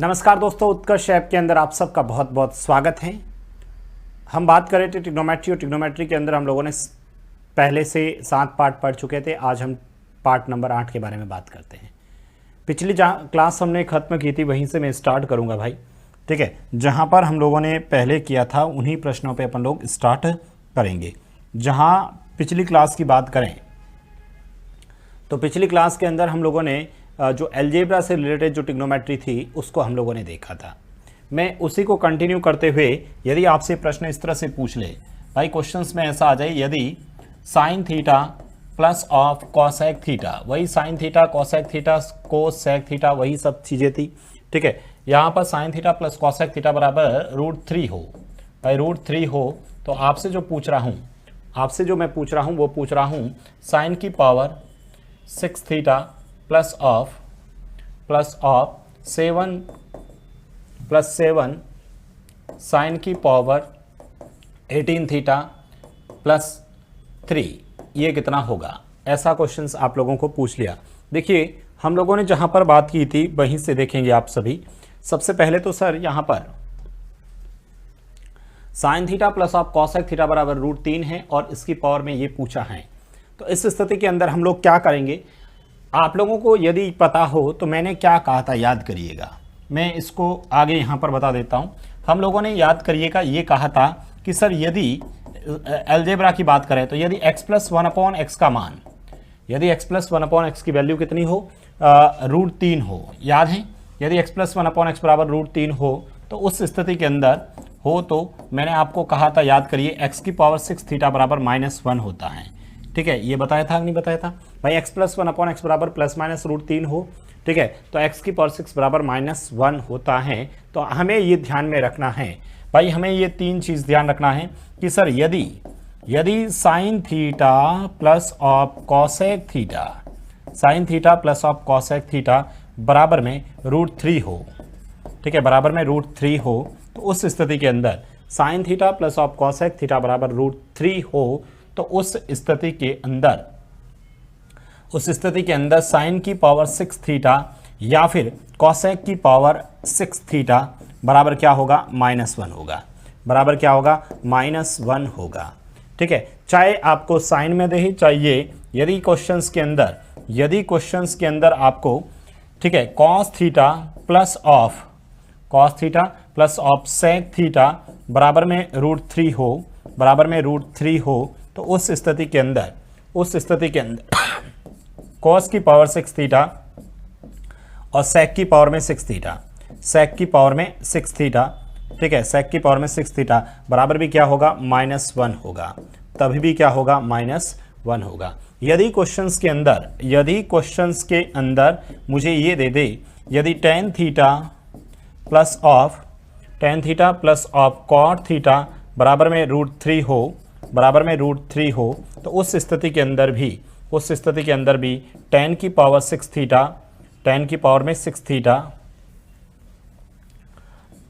नमस्कार दोस्तों, उत्कर्ष ऐप के अंदर आप सबका बहुत बहुत स्वागत है। हम बात कर रहे थे ट्रिग्नोमेट्री और ट्रिग्नोमेट्री के अंदर हम लोगों ने पहले से 7 पार्ट पढ़ चुके थे। आज हम पार्ट नंबर 8 के बारे में बात करते हैं। पिछली क्लास हमने ख़त्म की थी, वहीं से मैं स्टार्ट करूंगा भाई, ठीक है। जहां पर हम लोगों ने पहले किया था उन्हीं प्रश्नों पर अपन लोग स्टार्ट करेंगे। जहाँ पिछली क्लास की बात करें तो पिछली क्लास के अंदर हम लोगों ने जो अलजेब्रा से रिलेटेड जो ट्रिग्नोमेट्री थी उसको हम लोगों ने देखा था। मैं उसी को कंटिन्यू करते हुए यदि आपसे प्रश्न इस तरह से पूछ ले भाई, क्वेश्चंस में ऐसा आ जाए यदि sine theta plus of cosec theta, वही sine theta cosec theta cosec theta वही सब चीज़ें थी, ठीक है। यहाँ पर sine theta plus cosec theta बराबर √3 हो, भाई √3 हो तो आपसे जो पूछ रहा हूँ, आपसे जो मैं पूछ रहा हूँ वो पूछ रहा हूँ साइन की power 6 theta plus of 7 plus 7 sine की पावर 18 थीटा प्लस 3, ये कितना होगा? ऐसा क्वेश्चंस आप लोगों को पूछ लिया। देखिए हम लोगों ने जहां पर बात की थी वहीं से देखेंगे आप सभी। सबसे पहले तो सर यहां पर sine theta plus of cosec theta बराबर √3 है और इसकी पावर में ये पूछा है। तो इस स्थिति के अंदर हम लोग क्या करेंगे? आप लोगों को यदि पता हो तो मैंने क्या कहा था याद करिएगा, मैं इसको आगे यहाँ पर बता देता हूँ। हम लोगों ने याद करिएगा ये कहा था कि सर यदि अलजेब्रा की बात करें तो यदि x + 1/x का मान, यदि x + 1/x की वैल्यू कितनी हो, √3 हो, याद है। यदि x + 1/x बराबर √3 हो तो उस स्थिति के अंदर हो तो मैंने आपको कहा था, याद करिए, x की पावर 6 थीटा बराबर -1 होता है, ठीक है। ये बताया था कि नहीं बताया था भाई? x + 1/x बराबर ±√3 हो, ठीक है, तो x की पावर 6 बराबर -1 होता है। तो हमें ये ध्यान में रखना है भाई, हमें ये 3 चीज़ ध्यान रखना है कि सर यदि sine theta plus of cosec theta, sign theta plus of cosec theta बराबर में √3 हो, ठीक है, बराबर में √3 हो तो उस स्थिति के अंदर sign theta plus of cosec theta बराबर √3 हो तो उस स्थिति के अंदर साइन की पावर 6 थीटा या फिर कॉसेक की पावर 6 थीटा बराबर क्या होगा? -1 होगा। बराबर क्या होगा? -1 होगा, ठीक है। चाहे आपको साइन में दे चाहिए, यदि क्वेश्चंस के अंदर आपको, ठीक है, cos theta plus of sec theta बराबर में √3 हो, बराबर में √3 हो तो उस स्थिति के अंदर cos की पावर 6 थीटा और sec की पावर में 6 थीटा, sec की पावर में 6 थीटा, ठीक है, sec की पावर में 6 थीटा बराबर भी क्या होगा? -1 होगा। तभी भी क्या होगा? -1 होगा। यदि क्वेश्चंस के अंदर मुझे ये दे दे, यदि tan theta plus of cot theta बराबर में √3 हो, बराबर में √3 हो तो उस स्थिति के अंदर भी tan की पावर 6 थीटा, tan की पावर में 6 थीटा,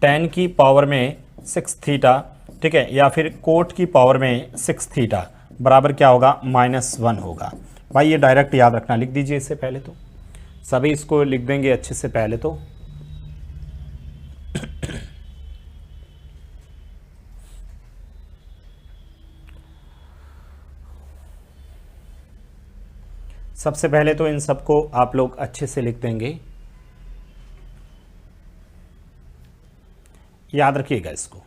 tan की पावर में 6 थीटा, ठीक है, या फिर कोट की पावर में 6 थीटा बराबर क्या होगा? -1 होगा। भाई ये डायरेक्ट याद रखना, लिख दीजिए इससे पहले, तो सभी इसको लिख देंगे अच्छे से पहले। तो सबसे पहले तो इन सबको आप लोग अच्छे से लिख देंगे, याद रखिएगा इसको।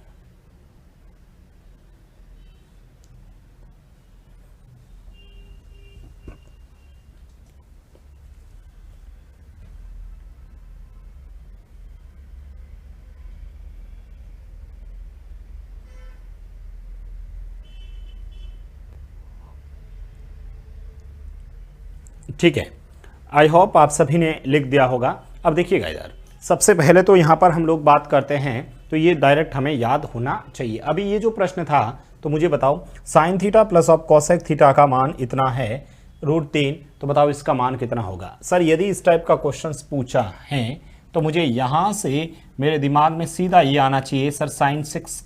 ठीक है, आई होप आप सभी ने लिख दिया होगा। अब देखिएगा इधर, सबसे पहले तो यहाँ पर हम लोग बात करते हैं तो ये डायरेक्ट हमें याद होना चाहिए। अभी ये जो प्रश्न था तो मुझे बताओ, sign theta plus of cosec theta का मान इतना है √3, तो बताओ इसका मान कितना होगा? सर यदि इस टाइप का क्वेश्चन पूछा है तो मुझे यहाँ से मेरे दिमाग में सीधा ये आना चाहिए, सर साइन 6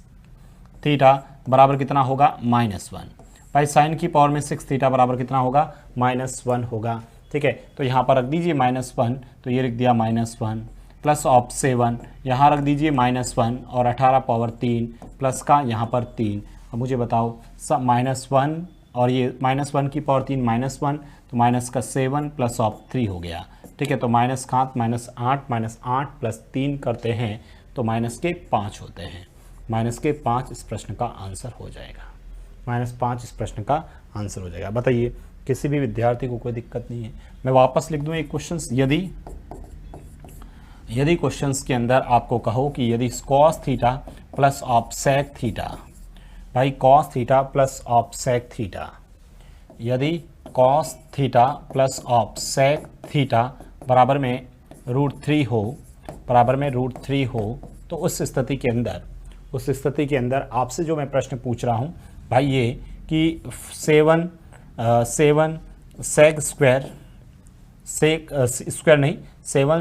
थीटा बराबर कितना होगा? -1। भाई साइन की पावर में 6 थीटा बराबर कितना होगा? -1 होगा, ठीक है। तो यहाँ पर रख दीजिए -1, तो ये लिख दिया -1 प्लस ऑफ 7, यहाँ रख दीजिए -1 और 18 पावर 3 प्लस का यहाँ पर 3। अब मुझे बताओ सब -1 और ये -1 की पावर 3 -1 तो माइनस का 7 प्लस ऑफ 3 हो गया। ठीक है, तो माइनस का -8 प्लस 3 करते हैं तो माइनस के 5 होते हैं। माइनस के 5 इस प्रश्न का आंसर हो जाएगा। -5 इस प्रश्न का आंसर हो जाएगा। बताइए किसी भी विद्यार्थी को कोई दिक्कत नहीं है। मैं वापस लिख दूँ एक क्वेश्चन, यदि क्वेश्चंस के अंदर आपको कहो कि यदि cos theta plus of sec theta, भाई cos theta plus of sec theta, यदि cos theta plus of sec theta बराबर में √3 हो, तो उस स्थिति के अंदर आपसे जो मैं प्रश्न पूछ रहा हूँ भाई ये कि 7 sec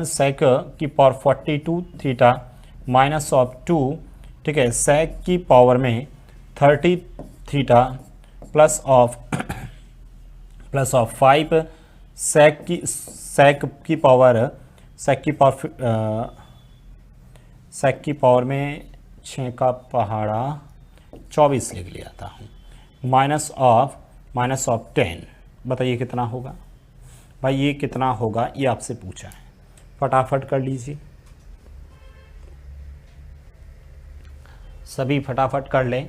sec की पावर 42 थीटा माइनस ऑफ 2, ठीक है, sec की पावर में 30 थीटा प्लस ऑफ 5 sec की पावर में 6 का पहाड़ा 24 लिख लिया था हूँ, माइनस ऑफ 10। बताइए कितना होगा भाई, ये कितना होगा ये आपसे पूछा है, फटाफट कर लीजिए, सभी फटाफट कर लें।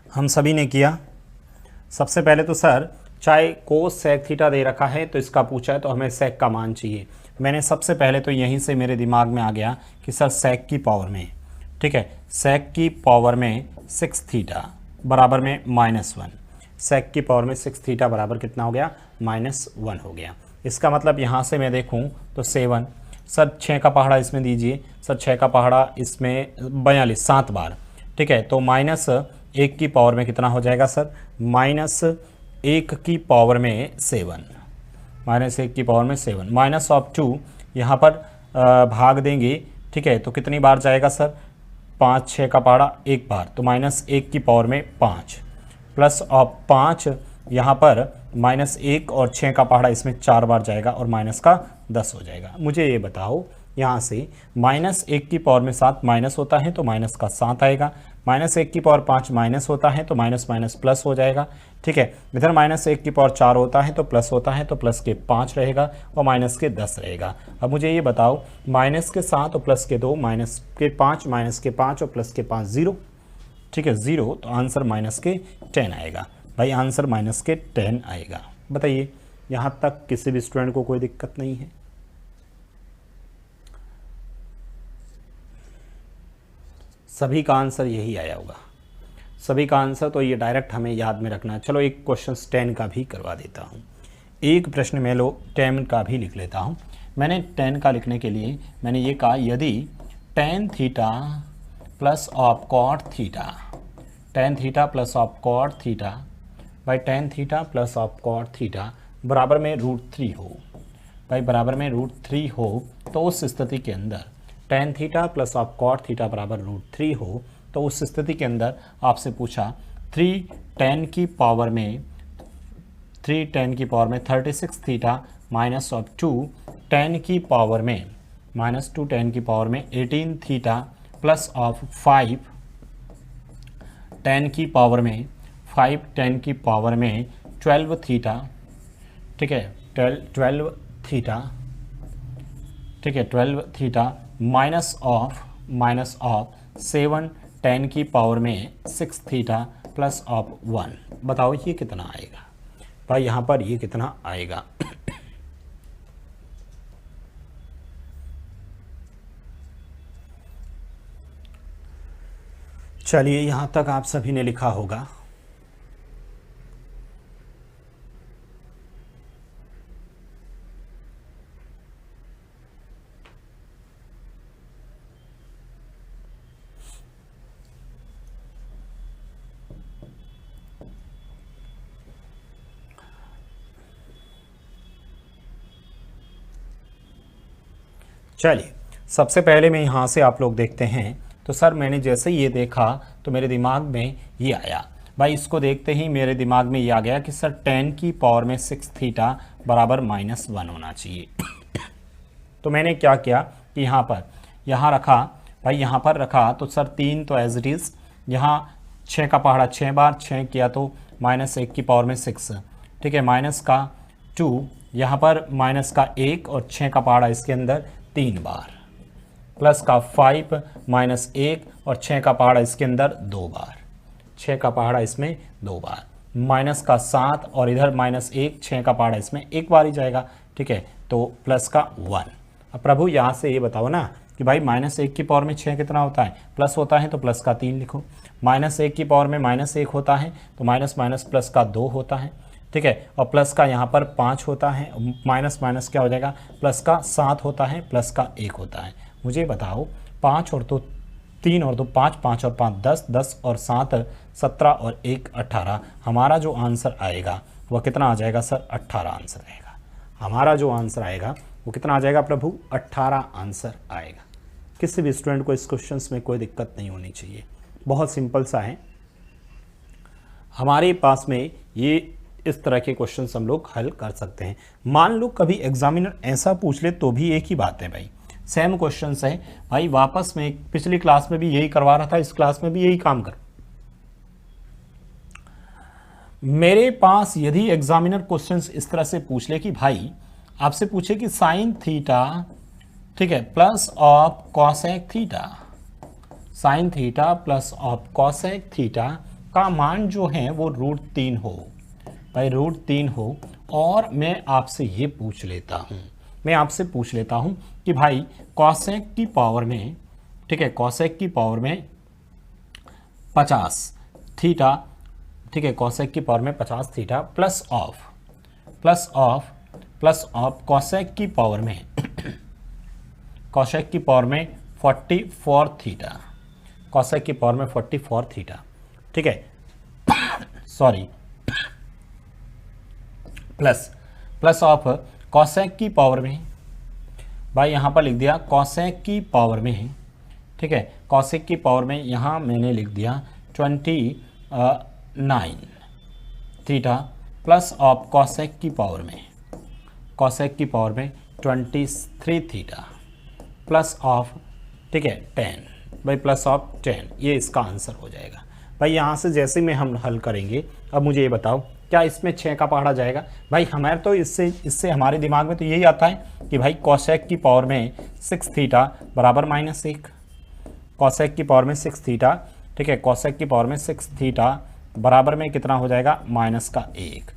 हम सभी ने किया। सबसे पहले तो सर चाहे कोस सेक थीटा दे रखा है तो इसका पूछा है तो हमें सेक का मान चाहिए। मैंने सबसे पहले तो यहीं से मेरे दिमाग में आ गया कि सर सेक की पावर में, ठीक है, सेक की पावर में 6 थीटा बराबर में -1, सेक की पावर में 6 थीटा बराबर कितना हो गया, -1 हो गया। इसका मतलब यहाँ से मैं देखूँ तो 7, सर 6 का पहाड़ा इसमें दीजिए, सर 6 का पहाड़ा इसमें 42 7 बार, ठीक है, तो -1 की पावर में कितना हो जाएगा सर, -1 की पावर में 7, -1 की पावर में 7 माइनस ऑफ 2 यहाँ पर भाग देंगे, ठीक है, तो कितनी बार जाएगा सर, 5 6 का पहाड़ा 1 बार, तो -1 की पावर में 5 प्लस ऑफ 5 यहाँ पर -1 और 6 का पहाड़ा इसमें 4 बार जाएगा और माइनस का 10 हो जाएगा। मुझे ये बताओ यहाँ से -1 की पावर में 7 माइनस होता है तो माइनस का 7 आएगा, -1 की पावर 5 माइनस होता है तो माइनस माइनस प्लस हो जाएगा, ठीक है, इधर -1 की पावर 4 होता है तो प्लस होता है तो प्लस के 5 रहेगा और माइनस के 10 रहेगा। अब मुझे ये बताओ माइनस के 7 और प्लस के 2, माइनस के 5 माइनस के 5 और प्लस के 5 0, ठीक है 0, तो आंसर माइनस के 10 आएगा। भाई आंसर माइनस के 10 आएगा। बताइए यहाँ तक किसी भी स्टूडेंट को कोई दिक्कत नहीं है? सभी का आंसर यही आया होगा, सभी का आंसर तो ये डायरेक्ट हमें याद में रखना है। चलो एक क्वेश्चन 10 का भी करवा देता हूँ, एक प्रश्न में लो 10 का भी लिख लेता हूँ। मैंने 10 का लिखने के लिए मैंने ये कहा यदि tan theta plus of cot theta, tan theta plus of cot theta by tan theta plus of cot theta बराबर में √3 हो, भाई बराबर में √3 हो, तो उस स्थिति के अंदर tan theta plus of cot theta बराबर √3 हो, तो उस स्थिति के अंदर आपसे पूछा 3 tan की पावर में 36 थीटा माइनस ऑफ 2 tan की पावर में -2 tan की पावर में 18 थीटा प्लस ऑफ 5 tan की पावर में 5 tan की पावर में 12 थीटा, ठीक है 12 थीटा, ठीक है 12 थीटा माइनस ऑफ 7 tan की पावर में 6 थीटा प्लस ऑफ 1। बताओ ये कितना आएगा भाई, यहाँ पर ये कितना आएगा? चलिए यहाँ तक आप सभी ने लिखा होगा। चलिए, सबसे पहले मैं यहाँ से आप लोग देखते हैं। तो सर मैंने जैसे ये देखा तो मेरे दिमाग में ये आया भाई, इसको देखते ही मेरे दिमाग में ये आ गया कि सर 10 की पावर में 6 थीटा बराबर -1 होना चाहिए। तो मैंने क्या किया कि यहाँ रखा भाई, यहाँ पर रखा तो सर 3 तो एज इट इज़, यहाँ 6 का पहाड़ा 6 बार 6 किया तो -1 की पावर में 6, ठीक है, माइनस का 2, यहाँ पर माइनस का 1 और 6 का पहाड़ा इसके अंदर 3 बार, प्लस का 5 -1 और 6 का पहाड़ा इसके अंदर 2 बार, 6 का पहाड़ा इसमें 2 बार, माइनस का 7 और इधर -1, 6 का पहाड़ा इसमें 1 बार ही जाएगा, ठीक है, तो प्लस का 1। अब प्रभु यहाँ से ये बताओ ना कि भाई -1 की पावर में 6 कितना होता है, प्लस होता है तो प्लस का 3 लिखो, -1 की पावर में -1 होता है तो माइनस माइनस प्लस का 2 होता है, ठीक है, और प्लस का यहाँ पर 5 होता है, माइनस माइनस क्या हो जाएगा, प्लस का 7 होता है, प्लस का 1 होता है। मुझे बताओ 5 और 2 3 और 2 5, 5 और 5 10, 10 और 7 17 और 1 18, हमारा जो आंसर आएगा वह कितना आ जाएगा सर, 18 आंसर आएगा। हमारा जो आंसर आएगा वो कितना आ जाएगा प्रभु, 18 आंसर आएगा। किसी भी स्टूडेंट को इस क्वेश्चंस में कोई दिक्कत नहीं होनी चाहिए, बहुत सिंपल सा है। हमारे पास में ये इस तरह के क्वेश्चंस हम लोग हल कर सकते हैं। मान लो कभी एग्जामिनर ऐसा पूछ ले तो भी एक ही बात है भाई, सेम क्वेश्चंस है भाई, वापस में पिछली क्लास में भी यही करवा रहा था, इस क्लास में भी यही काम कर। मेरे पास यदि एग्जामिनर क्वेश्चंस इस तरह से पूछ ले कि भाई आपसे पूछे कि साइन थीटा, ठीक है, plus of cosec theta, sign theta plus of cosec theta का मान जो है वो √3 हो भाई, √3 हो, और मैं आपसे ये पूछ लेता हूँ, मैं आपसे पूछ लेता हूँ कि भाई कॉसेक की पावर में, ठीक है, कॉसेक की पावर में 50 थीटा, ठीक है, कॉसेक की पावर में 50 थीटा प्लस ऑफ कॉसेक की पावर में कॉसेक की पावर में 44 थीटा, कॉसेक की पावर में 44 थीटा, ठीक है, सॉरी, प्लस ऑफ कॉसेक की पावर में, भाई यहाँ पर लिख दिया कॉसेक की पावर में, ठीक है, कॉसेक की पावर में यहाँ मैंने लिख दिया 29 थीटा प्लस ऑफ कॉसेक की पावर में, कॉसेक की पावर में 23 थीटा प्लस ऑफ, ठीक है, 10, भाई प्लस ऑफ 10, ये इसका आंसर हो जाएगा। भाई यहाँ से जैसे में हम हल करेंगे, अब मुझे ये बताओ क्या इसमें 6 का पहाड़ा जाएगा? भाई हमारे तो इससे हमारे दिमाग में तो यही आता है कि भाई कॉसेक की पावर में 6 थीटा बराबर -1, कॉसेक की पावर में 6 थीटा, ठीक है, कॉसेक की पावर में 6 थीटा बराबर में कितना हो जाएगा, -1,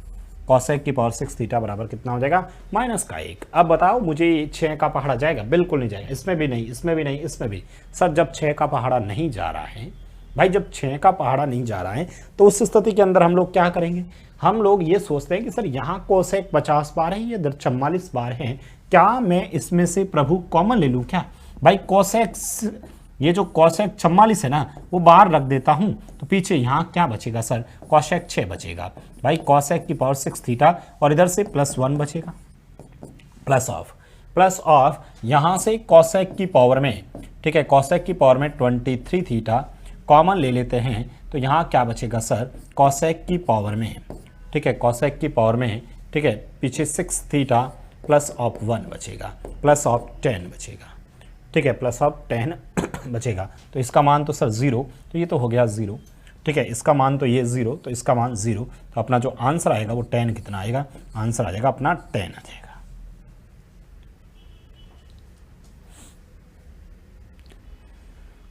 कॉसेक की पावर 6 थीटा बराबर कितना हो जाएगा, -1। अब बताओ मुझे 6 का पहाड़ा जाएगा? बिल्कुल नहीं जाएगा, इसमें भी नहीं, इसमें भी नहीं, इसमें भी। सर जब 6 का पहाड़ा नहीं जा रहा है भाई, जब 6 का पहाड़ा नहीं जा रहा है तो उस स्थिति के अंदर हम लोग क्या करेंगे? हम लोग ये सोचते हैं कि सर यहाँ कोसेक 50 बार है, ये 44 बार है, क्या मैं इसमें से प्रभु कॉमन ले लूँ क्या? भाई कोसेक, ये जो कोसेक 44 है ना वो बाहर रख देता हूँ, तो पीछे यहाँ क्या बचेगा सर, कोसेक 6 बचेगा। भाई कोसेक की पावर 6 थीटा और इधर से +1 बचेगा, प्लस ऑफ यहाँ से कोसेक की पावर में, ठीक है, कोसेक की पावर में 23 थीटा कॉमन ले लेते हैं, तो यहाँ क्या बचेगा सर, कोसेक की पावर में, ठीक है, कोसेक की पावर में, ठीक है, पीछे 6 थीटा प्लस ऑफ 1 बचेगा, प्लस ऑफ 10 बचेगा, ठीक है, प्लस ऑफ 10 बचेगा। तो इसका मान तो सर 0, तो ये तो हो गया 0, ठीक है, इसका मान तो ये 0, तो इसका मान 0, तो अपना जो आंसर आएगा वो 10 कितना आएगा, आंसर आ जाएगा अपना 10 आ जाएगा।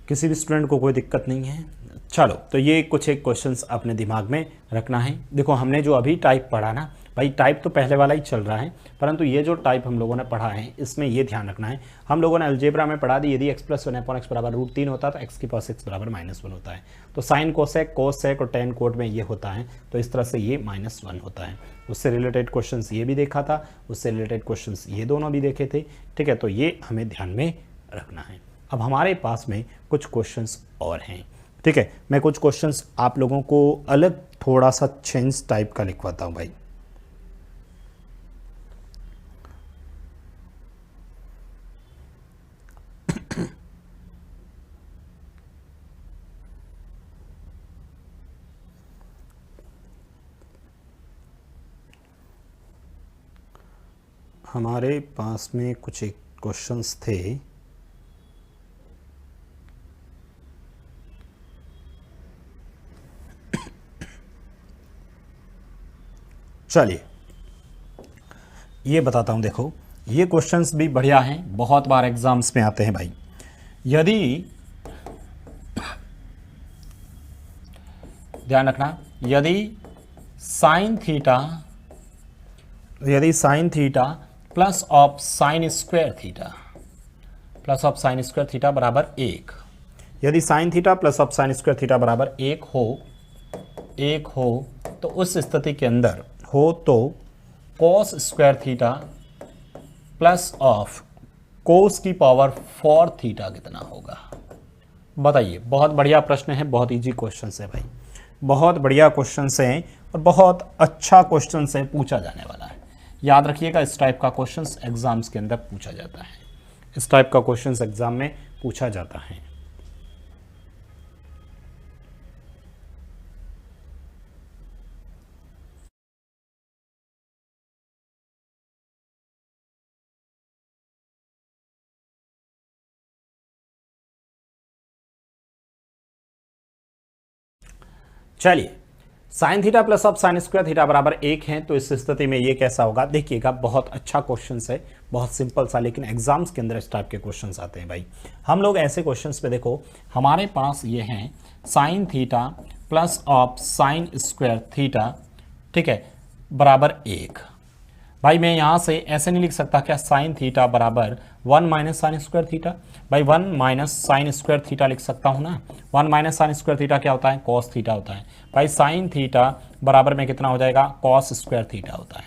किसी भी स्टूडेंट को कोई दिक्कत नहीं है? चलो, तो ये कुछ एक क्वेश्चंस अपने दिमाग में रखना है। देखो हमने जो अभी टाइप पढ़ा ना भाई, टाइप तो पहले वाला ही चल रहा है, परंतु ये जो टाइप हम लोगों ने पढ़ा है इसमें ये ध्यान रखना है, हम लोगों ने अलजेब्रा में पढ़ा दी यदि x + 1/x बराबर √3 होता तो x की पावर 6 बराबर -1 होता है, तो साइन कोसेक कोसेक और tan कोड में ये होता है, तो इस तरह से ये -1 होता है। उससे रिलेटेड क्वेश्चंस ये भी देखा था, उससे रिलेटेड क्वेश्चंस ये दोनों भी देखे थे, ठीक है, तो ये हमें ध्यान में रखना है। अब हमारे पास में कुछ क्वेश्चंस और हैं, ठीक है, मैं कुछ क्वेश्चंस आप लोगों को अलग थोड़ा सा चेंज टाइप का लिखवाता हूँ भाई। हमारे पास में कुछ एक क्वेश्चंस थे, चलिए ये बताता हूँ। देखो ये क्वेश्चंस भी बढ़िया हैं, बहुत बार एग्जाम्स में आते हैं भाई। यदि ध्यान रखना, यदि sine theta plus of sine square theta बराबर 1, यदि sine theta plus of sine square theta बराबर 1 हो तो उस स्थिति के अंदर हो तो cos square theta plus of cos की पावर 4 थीटा कितना होगा? बताइए। बहुत बढ़िया प्रश्न है, बहुत इजी क्वेश्चन है भाई, बहुत बढ़िया क्वेश्चन है और बहुत अच्छा क्वेश्चन है, पूछा जाने वाला है। याद रखिएगा, इस टाइप का क्वेश्चन एग्जाम्स के अंदर पूछा जाता है, इस टाइप का क्वेश्चन एग्जाम में पूछा जाता है। चलिए, sign theta plus of sine square theta बराबर 1 है, तो इस स्थिति में ये कैसा होगा? देखिएगा, बहुत अच्छा क्वेश्चन है, बहुत सिंपल सा, लेकिन एग्जाम्स के अंदर इस टाइप के क्वेश्चंस आते हैं भाई। हम लोग ऐसे क्वेश्चंस पे देखो, हमारे पास ये हैं sign theta plus of sine square theta, ठीक है, बराबर 1। भाई मैं यहाँ से ऐसे नहीं लिख सकता क्या? साइन थीटा बराबर 1 माइनस साइन स्क्वायर थीटा। भाई 1 माइनस साइन स्क्वायर थीटा लिख सकता हूँ ना। 1 माइनस साइन स्क्वायर थीटा क्या होता है? कॉस थीटा होता है। भाई साइन थीटा बराबर में कितना हो जाएगा? कॉस स्क्वायर थीटा होता है।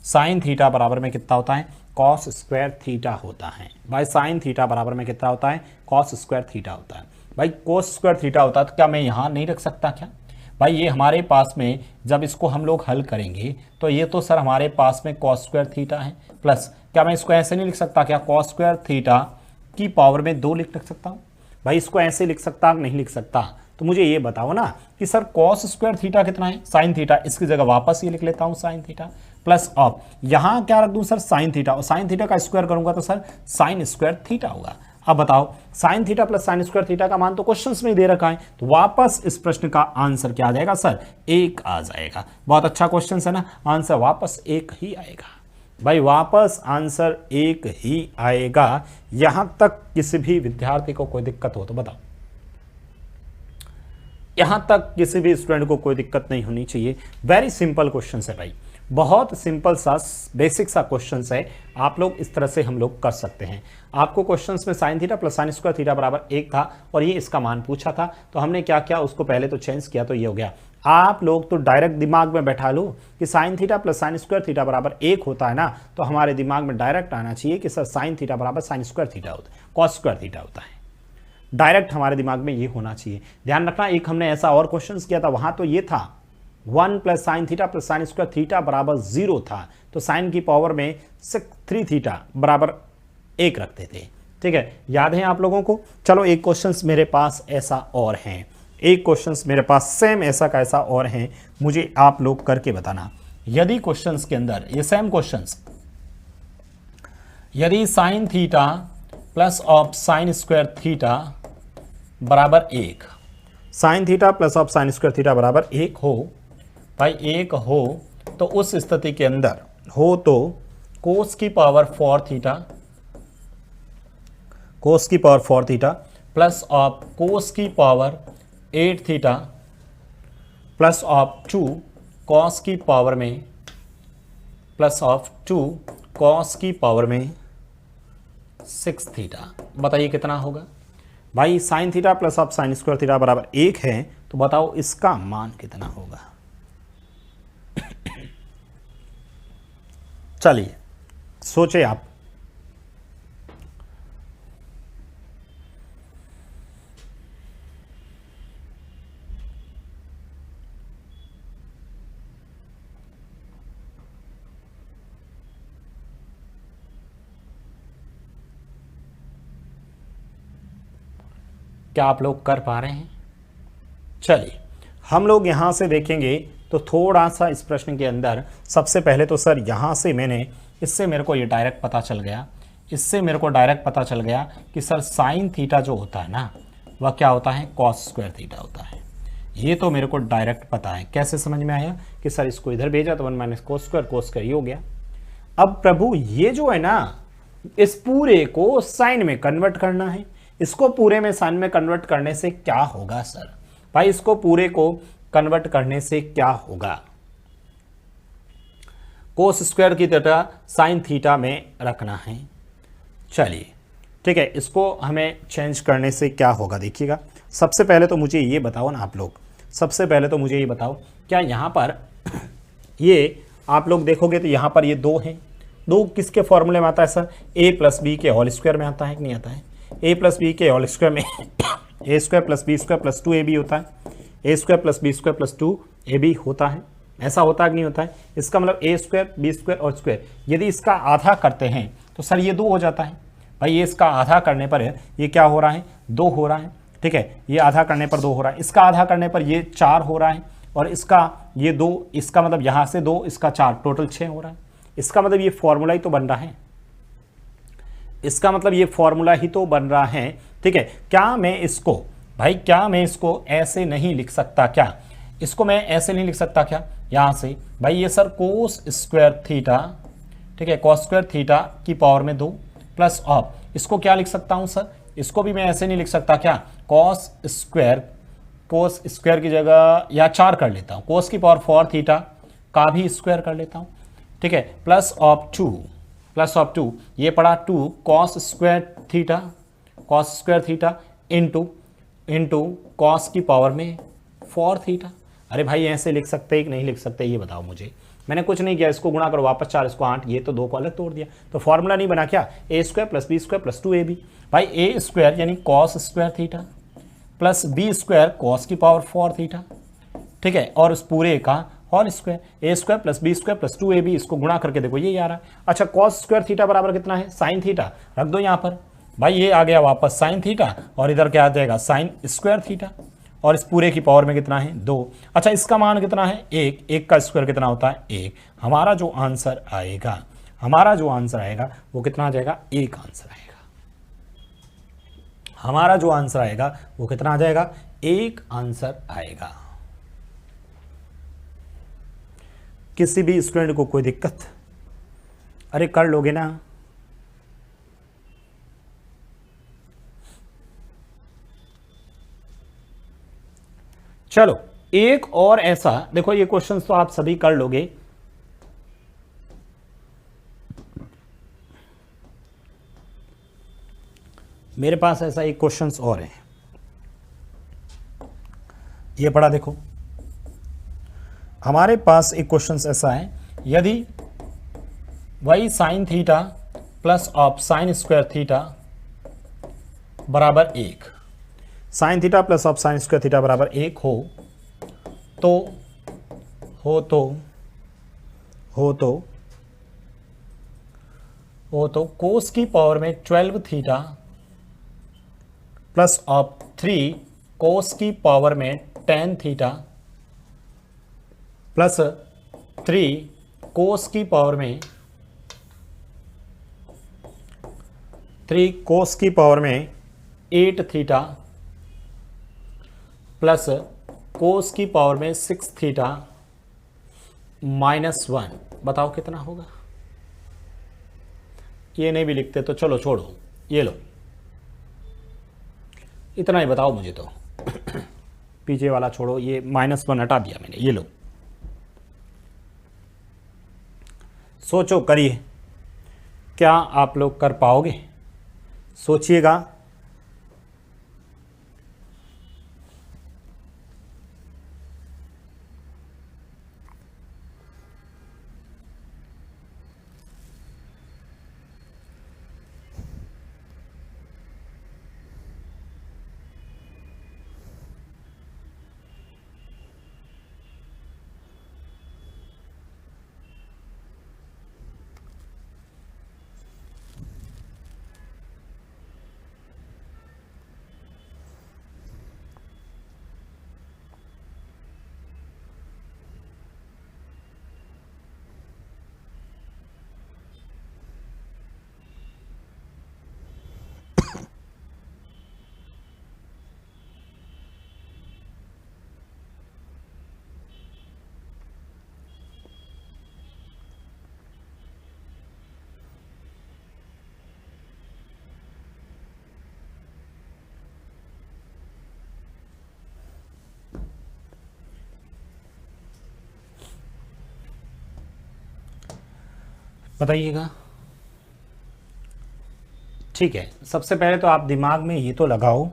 साइन थीटा बराबर में कितना होता है? कॉस स्क्वायर थीटा होता है। भाई साइन थीटा बराबर में कितना होता है? कॉस स्क्वायर थीटा होता है। भाई कोस स्क्वायर थीटा होता है, तो क्या मैं यहाँ नहीं रख सकता क्या? भाई ये हमारे पास में जब इसको हम लोग हल करेंगे तो ये तो सर हमारे पास में कॉस स्क्वायर थीटा है, प्लस क्या मैं इसको ऐसे नहीं लिख सकता क्या? कॉस स्क्वायर थीटा की पावर में 2 लिख सकता हूँ। भाई इसको ऐसे लिख सकता नहीं लिख सकता? तो मुझे ये बताओ ना कि सर कॉस स्क्वायर थीटा कितना है? Sine theta. इसकी जगह वापस ये लिख लेता हूँ साइन थीटा, प्लस ऑफ यहाँ क्या रख दूँ सर? Sine theta. और साइन थीटा का स्क्वायर करूंगा तो सर साइन स्क्वायर थीटा होगा। अब बताओ, sign theta plus sign square theta का मान तो क्वेश्चंस में ही दे रखा है, तो वापस इस प्रश्न का आंसर क्या आ जाएगा सर? 1 आ जाएगा। बहुत अच्छा क्वेश्चन है ना, आंसर वापस 1 ही आएगा। भाई वापस आंसर 1 ही आएगा। यहां तक किसी भी विद्यार्थी को कोई दिक्कत हो तो बताओ, यहां तक किसी भी स्टूडेंट को कोई दिक्कत नहीं होनी चाहिए। वेरी सिंपल क्वेश्चन है भाई, बहुत सिंपल सा बेसिक सा क्वेश्चन है। आप लोग इस तरह से हम लोग कर सकते हैं। आपको क्वेश्चंस में sign theta plus sign square theta बराबर 1 था और ये इसका मान पूछा था, तो हमने क्या किया? उसको पहले तो चेंज किया, तो ये हो गया। आप लोग तो डायरेक्ट दिमाग में बैठा लो कि sign theta plus sign square theta बराबर 1 होता है ना, तो हमारे दिमाग में डायरेक्ट आना चाहिए कि सर साइन थीटा बराबर साइन स्क्वायर थीटा होता है, कॉस स्क्वायर थीटा होता है। डायरेक्ट हमारे दिमाग में ये होना चाहिए। ध्यान रखना, एक हमने ऐसा और क्वेश्चन किया था, वहां तो ये था 1 plus sign theta plus sign square theta बराबर 0 था, तो साइन की पावर में 3 थीटा बराबर 1 रखते थे। ठीक है, याद है आप लोगों को? चलो एक क्वेश्चंस मेरे पास ऐसा और है, एक क्वेश्चंस मेरे पास सेम ऐसा का ऐसा और है, मुझे आप लोग करके बताना। यदि क्वेश्चंस के अंदर ये सेम क्वेश्चंस, यदि sine theta plus of sine square theta बराबर 1, sign theta plus of sine square theta बराबर 1 हो, भाई 1 हो, तो उस स्थिति के अंदर हो तो कोस की पावर 4 थीटा, कोस की power 4 theta plus of cos की power 8 theta plus of 2 cos की पावर में, प्लस ऑफ 2 कॉस की पावर में 6 थीटा। बताइए कितना होगा? भाई sine theta plus of sine square theta बराबर 1 है, तो बताओ इसका मान कितना होगा? चलिए सोचे आप। क्या आप लोग कर पा रहे हैं? चलिए हम लोग यहां से देखेंगे तो थोड़ा सा इस प्रश्न के अंदर सबसे पहले तो सर यहां से मैंने इससे मेरे को ये डायरेक्ट पता चल गया, इससे मेरे को डायरेक्ट पता चल गया कि सर साइन थीटा जो होता है ना वह क्या होता है, कॉस स्क्वायर थीटा होता है। ये तो मेरे को डायरेक्ट पता है। कैसे समझ में आया कि सर इसको इधर भेजा तो 1 माइनस कोस स्क्वायर ये हो गया। अब प्रभु ये जो है ना, इस पूरे को साइन में कन्वर्ट करना है। इसको पूरे में साइन में कन्वर्ट करने से क्या होगा सर? भाई इसको पूरे को कन्वर्ट करने से क्या होगा, कोस स्क्वायर की तरह साइन थीटा में रखना है। चलिए ठीक है, इसको हमें चेंज करने से क्या होगा देखिएगा। सबसे पहले तो मुझे ये बताओ ना आप लोग, सबसे पहले तो मुझे ये बताओ, क्या यहाँ पर ये आप लोग देखोगे तो यहाँ पर ये 2 हैं। 2 किसके फॉर्मूले में आता है सर? a प्लस बी के होल स्क्वायर में आता है कि नहीं आता है? a प्लस बी के होल स्क्वायर में a square plus B square plus 2ab होता है, a square plus B square plus 2ab होता है। ऐसा होता है कि नहीं होता है? इसका मतलब a स्क्वायर बी स्क्वायर और स्क्वायर, यदि इसका आधा करते हैं तो सर ये 2 हो जाता है। भाई ये इसका आधा करने पर ये क्या हो रहा है, 2 हो रहा है। ठीक है, ये आधा करने पर 2 हो रहा है, इसका आधा करने पर ये 4 हो रहा है, और इसका ये 2, इसका मतलब यहाँ से 2, इसका 4, टोटल 6 हो रहा है। इसका मतलब ये फॉर्मूला ही तो बन रहा है, इसका मतलब ये फॉर्मूला ही तो बन रहा है। ठीक है, क्या मैं इसको, भाई क्या मैं इसको ऐसे नहीं लिख सकता क्या? इसको मैं ऐसे नहीं लिख सकता क्या यहाँ से? भाई ये सर कोस स्क्वायर थीटा, ठीक है, कोस स्क्वायर थीटा की पावर में 2 प्लस ऑफ, इसको क्या लिख सकता हूँ सर? इसको भी मैं ऐसे नहीं लिख सकता क्या? कोस स्क्वायर की जगह या 4 कर लेता हूँ, कोस की पावर 4 थीटा का भी स्क्वायर कर लेता हूँ। ठीक है, प्लस ऑफ 2 ये पड़ा 2 cos square theta into cos की पावर में 4 थीटा। अरे भाई ऐसे लिख सकते हैं कि नहीं लिख सकते, ये बताओ मुझे। मैंने कुछ नहीं किया, इसको गुणा करो वापस 4, इसको 8, ये तो 2 को अलग तोड़ दिया, तो फॉर्मूला नहीं बना क्या? a square plus B square plus 2ab। भाई a स्क्वायर यानी cos square theta plus B square cos की पावर 4 थीटा, ठीक है, और उस पूरे का whole square, a square plus B square plus 2ab, इसको गुणा करके देखो ये आ रहा है। अच्छा, कॉस स्क्वायर थीटा बराबर कितना है? साइन थीटा, रख दो यहाँ पर। भाई ये आ गया वापस साइन थीटा, और इधर क्या आ जाएगा? साइन स्क्वायर थीटा, और इस पूरे की पावर में कितना है? 2। अच्छा, इसका मान कितना है? 1 का स्क्वायर कितना होता है? 1। हमारा जो आंसर आएगा वो कितना आ जाएगा? 1 आंसर आएगा। हमारा जो आंसर आएगा वो कितना आ जाएगा? 1 आंसर आएगा। किसी भी स्टूडेंट को कोई दिक्कत? अरे कर लोगे ना? चलो एक और ऐसा देखो, ये क्वेश्चंस तो आप सभी कर लोगे। मेरे पास ऐसा एक क्वेश्चंस और है, ये पढ़ा देखो। हमारे पास एक क्वेश्चंस ऐसा है, यदि y sign theta plus of sine square theta बराबर 1, sign theta plus of sine square theta बराबर 1 हो तो कोस की पावर में 12 थीटा प्लस ऑफ 3 कोस की पावर में 10 थीटा प्लस 3 कोस की पावर में 8 थीटा प्लस कोस की पावर में 6 थीटा -1, बताओ कितना होगा? ये नहीं भी लिखते तो चलो छोड़ो, ये लो, इतना ही बताओ मुझे तो। पीछे वाला छोड़ो, ये -1 हटा दिया मैंने, ये लो। सोचो, करिए, क्या आप लोग कर पाओगे? सोचिएगा। बताइएगा। ठीक है, सबसे पहले तो आप दिमाग में ये तो लगाओ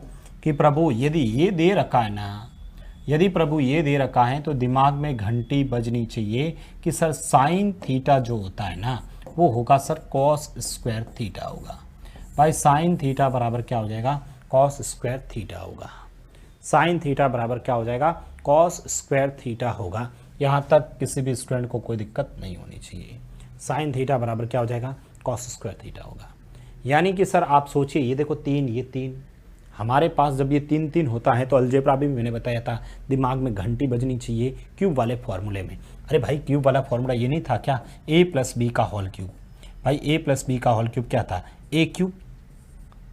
कि प्रभु यदि ये दे रखा है ना, यदि प्रभु ये दे रखा है तो दिमाग में घंटी बजनी चाहिए कि सर साइन थीटा जो होता है ना वो होगा सर कॉस स्क्वायर थीटा होगा। भाई साइन थीटा बराबर क्या हो जाएगा, कॉस स्क्वायर थीटा होगा। साइन थीटा बराबर क्या हो जाएगा, कॉस स्क्वायर थीटा होगा। यहाँ तक किसी भी स्टूडेंट को कोई दिक्कत नहीं होनी चाहिए। साइन थीटा बराबर क्या हो जाएगा, कॉस स्क्वायर थीटा होगा। यानी कि सर आप सोचिए, ये देखो तीन, ये तीन, हमारे पास जब ये तीन तीन होता है तो अलजेब्रा भी मैंने बताया था दिमाग में घंटी बजनी चाहिए क्यूब वाले फॉर्मूले में। अरे भाई क्यूब वाला फॉर्मूला ये नहीं था क्या, a प्लस बी का होल क्यूब। भाई a प्लस बी का होल क्यूब क्या था, a cube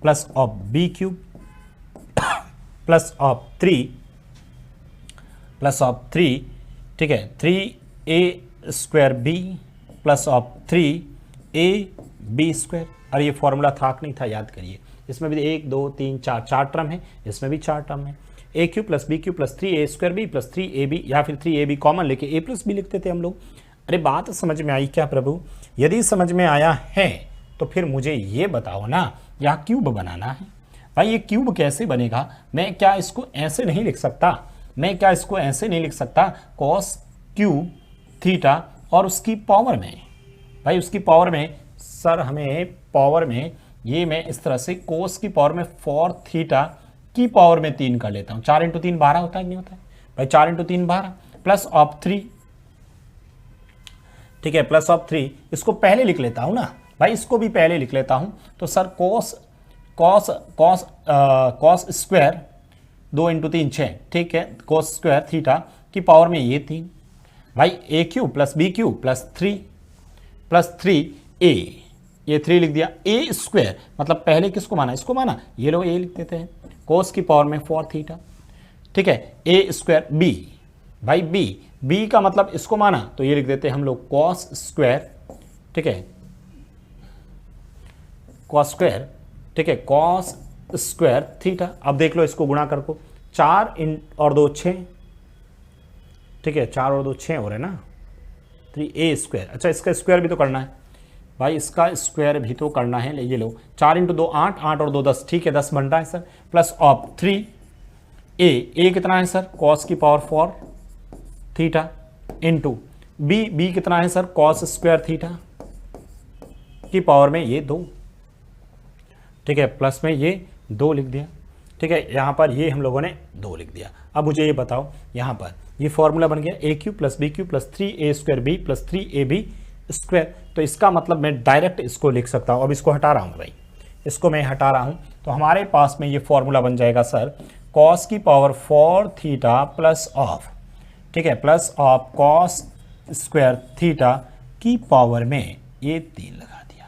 plus of B cube plus of three, ठीक है, 3a square B plus of 3ab square. अरे ये फॉर्मूला था कि नहीं था, याद करिए। इसमें भी 1 2 3 4 चार टर्म है, इसमें भी चार टर्म है। A cube plus B cube plus 3a square B plus 3ab, या फिर 3ab कॉमन लेके a प्लस बी लिखते थे हम लोग। अरे बात समझ में आई क्या प्रभु? यदि समझ में आया है तो फिर मुझे ये बताओ ना, यहाँ क्यूब बनाना है। भाई ये क्यूब कैसे बनेगा? मैं क्या इसको ऐसे नहीं लिख सकता, मैं क्या इसको ऐसे नहीं लिख सकता, कॉस क्यूब थीटा और उसकी पावर में। भाई उसकी पावर में सर हमें पावर में ये मैं इस तरह से कोस की पावर में 4 थीटा की पावर में 3 कर लेता हूँ। 4 × 3 12 होता है कि नहीं होता है भाई? 4 × 3 12 प्लस ऑफ 3, ठीक है, प्लस ऑफ 3। इसको पहले लिख लेता हूँ ना भाई, इसको भी पहले लिख लेता हूँ। तो सर कॉस स्क्वायर 2 × 3 6, ठीक है, कॉस स्क्वायर थीटा की पावर में ये 3। भाई A cube plus B cube plus 3a, ये 3 लिख दिया। ए स्क्वायर मतलब पहले किसको माना, इसको माना, ये लोग ए लिख देते हैं, कोस की पावर में 4 थीटा, ठीक है, ए स्क्वायर बी। भाई बी का मतलब इसको माना तो ये लिख देते हैं हम लोग कॉस स्क्वायर, ठीक है, कॉस स्क्वायर, ठीक है, कॉस स्क्वायर थीटा। अब देख लो इसको गुणा कर को, 4 और 2 6, ठीक है, 4 और 2 6 हो रहे ना, 3a स्क्वायर। अच्छा इसका स्क्वायर भी तो करना है भाई, इसका स्क्वायर भी तो करना है। ये लो 4 × 2 8, 8 और 2 10, ठीक है, 10 बन रहा है सर। प्लस ऑफ 3a कितना है सर, कॉस की पावर 4 थीटा इंटू बी कितना है सर, कॉस स्क्वायर थीटा की पावर में ये 2, ठीक है, प्लस में ये 2 लिख दिया, ठीक है, यहाँ पर ये हम लोगों ने 2 लिख दिया। अब मुझे ये बताओ, यहाँ पर ये फॉर्मूला बन गया a cube plus B cube plus 3a square B plus 3ab square. तो इसका मतलब मैं डायरेक्ट इसको लिख सकता हूँ। अब इसको हटा रहा हूँ भाई, इसको मैं हटा रहा हूँ, तो हमारे पास में ये फॉर्मूला बन जाएगा सर कॉस की पावर 4 थीटा प्लस ऑफ, ठीक है, plus of cos square theta की पावर में ये 3 लगा दिया।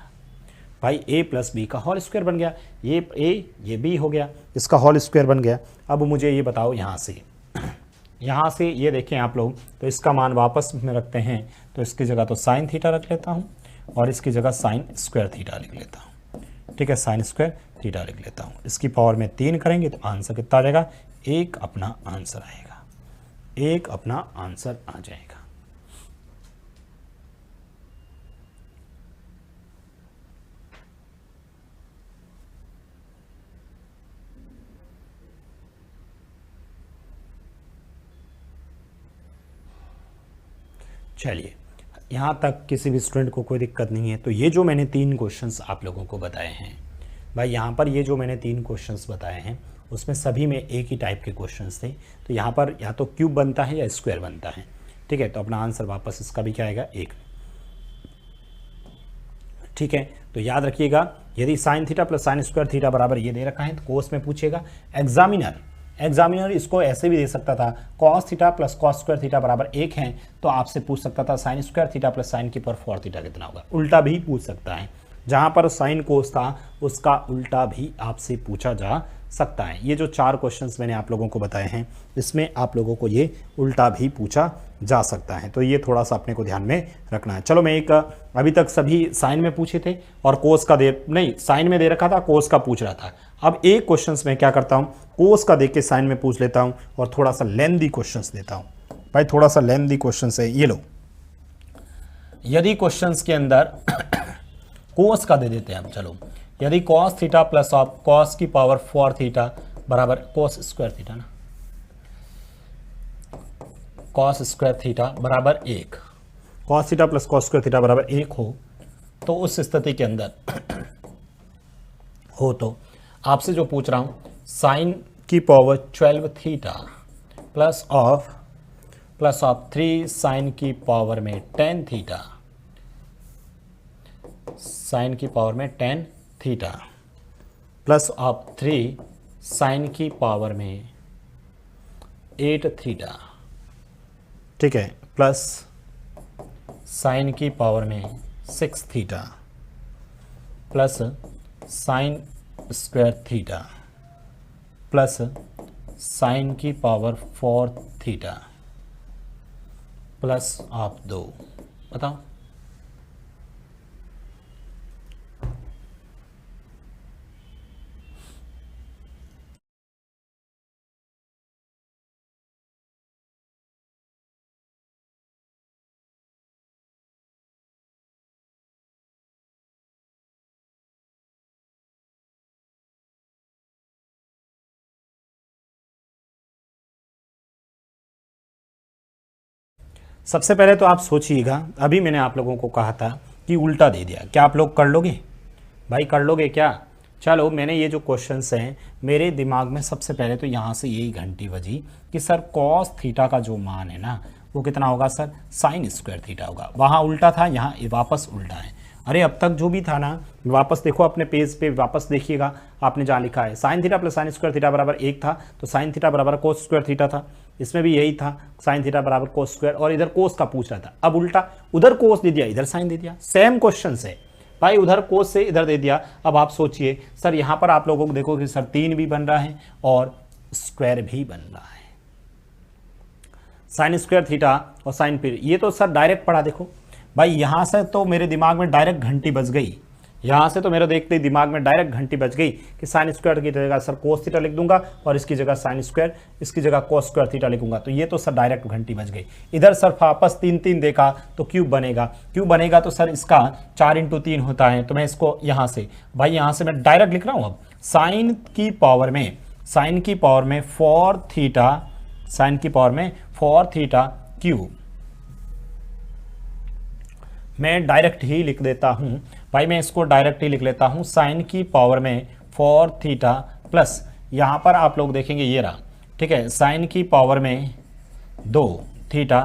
भाई a प्लस बी का होल स्क्वायर बन गया, ये a ये b हो गया, इसका होल स्क्वायर बन गया। अब मुझे ये बताओ, यहाँ से ये देखें आप लोग, तो इसका मान वापस में रखते हैं, तो इसकी जगह तो साइन थीटा रख लेता हूँ और इसकी जगह साइन स्क्वायर थीटा लिख लेता हूँ, ठीक है, साइन स्क्वायर थीटा लिख लेता हूँ। इसकी पावर में 3 करेंगे तो आंसर कितना आ जाएगा, 1 अपना आंसर आएगा, 1 अपना आंसर आ जाएगा। चलिए, यहाँ तक किसी भी स्टूडेंट को कोई दिक्कत नहीं है। तो ये जो मैंने 3 क्वेश्चंस आप लोगों को बताए हैं भाई, यहाँ पर ये जो मैंने 3 क्वेश्चंस बताए हैं उसमें सभी में एक ही टाइप के क्वेश्चंस थे। तो यहाँ पर या तो क्यूब बनता है या स्क्वायर बनता है, ठीक है, तो अपना आंसर वापस इसका भी क्या आएगा, 1, ठीक है। तो याद रखिएगा, यदि sine theta plus sign square theta बराबर ये दे रखा है तो कोस में पूछेगा। एग्जामिनर इसको ऐसे भी दे सकता था, cos theta plus cos square theta बराबर 1 है, तो आपसे पूछ सकता था sign square theta plus sign की पावर 4 थीटा कितना होगा। उल्टा भी पूछ सकता है, जहां पर साइन कोस था उसका उल्टा भी आपसे पूछा जा सकता है। ये जो 4 क्वेश्चंस मैंने आप लोगों को बताए हैं, इसमें आप लोगों को ये उल्टा भी पूछा जा सकता है, तो ये थोड़ा सा अपने को ध्यान में रखना है। चलो, मैं एक अभी तक सभी साइन में पूछे थे और कोस का साइन में दे रखा था, कोस का पूछ रहा था। अब एक क्वेश्चंस में क्या करता हूँ, कोस का देख के साइन में पूछ लेता हूँ और थोड़ा सा लेंथी क्वेश्चंस देता हूँ। भाई थोड़ा सा लेंथी क्वेश्चंस है, ये लो। यदि क्वेश्चंस के अंदर कोस का दे देते हैं हम। चलो, यदि cos theta plus of cos की पावर 4 थीटा बराबर कोस स्क्वायर थीटा ना, कॉस स्क्वायर थीटा बराबर 1, cos theta plus cos square theta बराबर 1 हो, तो उस स्थिति के अंदर हो तो आपसे जो पूछ रहा हूं, साइन की power 12 theta plus of 3 sine की पावर में 10 थीटा, साइन की पावर में 10 थीटा प्लस ऑफ 3 साइन की पावर में 8 थीटा, ठीक है, प्लस साइन की पावर में 6 theta plus sign square theta plus sign की पावर 4 थीटा प्लस आप 2। बताओ, सबसे पहले तो आप सोचिएगा, अभी मैंने आप लोगों को कहा था कि उल्टा दे दिया, क्या आप लोग कर लोगे भाई? कर लोगे क्या? चलो, मैंने ये जो क्वेश्चंस हैं मेरे दिमाग में सबसे पहले तो यहाँ से यही घंटी बजी कि सर कॉस थीटा का जो मान है ना वो कितना होगा सर? साइन स्क्वायर थीटा होगा। वहाँ उल्टा था, यहाँ वापस उल्टा है। अरे अब तक जो भी था ना, वापस देखो अपने पेज पे, वापस देखिएगा आपने जहाँ लिखा है sine theta plus sign square theta बराबर 1 था, तो साइन थीटा बराबर कोस स्क्वायर थीटा था। इसमें भी यही था, साइन थीटा बराबर कोस स्क्वायर, और इधर कोस का पूछ रहा था। अब उल्टा, उधर कोस दे दिया, इधर साइन दे दिया। सेम क्वेश्चन है भाई, उधर कोस से इधर दे दिया। अब आप सोचिए सर, यहाँ पर आप लोगों को देखो कि सर 3 भी बन रहा है और स्क्वायर भी बन रहा है, साइन स्क्वायर थीटा और साइन पी। ये तो सर डायरेक्ट पढ़ा, देखो भाई, यहाँ से तो मेरे दिमाग में डायरेक्ट घंटी बज गई, यहाँ से तो मेरे देखते ही दिमाग में डायरेक्ट घंटी बज गई कि साइन स्क्वायर की जगह सर कोस थीटा लिख दूंगा और इसकी जगह साइन स्क्वायर, इसकी जगह कोस स्क्वायर थीटा लिखूंगा। तो ये तो सर डायरेक्ट घंटी बज गई। इधर सर वापस 3 देखा तो क्यूब बनेगा, क्यूब बनेगा तो सर इसका 4 × 3 होता है। तो मैं इसको यहाँ से भाई, यहाँ से मैं डायरेक्ट लिख रहा हूँ। अब साइन की पावर में 4 थीटा, साइन की पावर में 4 थीटा क्यूब, मैं डायरेक्ट ही लिख देता हूं भाई, मैं इसको डायरेक्ट ही लिख लेता हूं। साइन की पावर में 4 थीटा प्लस, यहां पर आप लोग देखेंगे ये रहा, ठीक है, साइन की पावर में 2 थीटा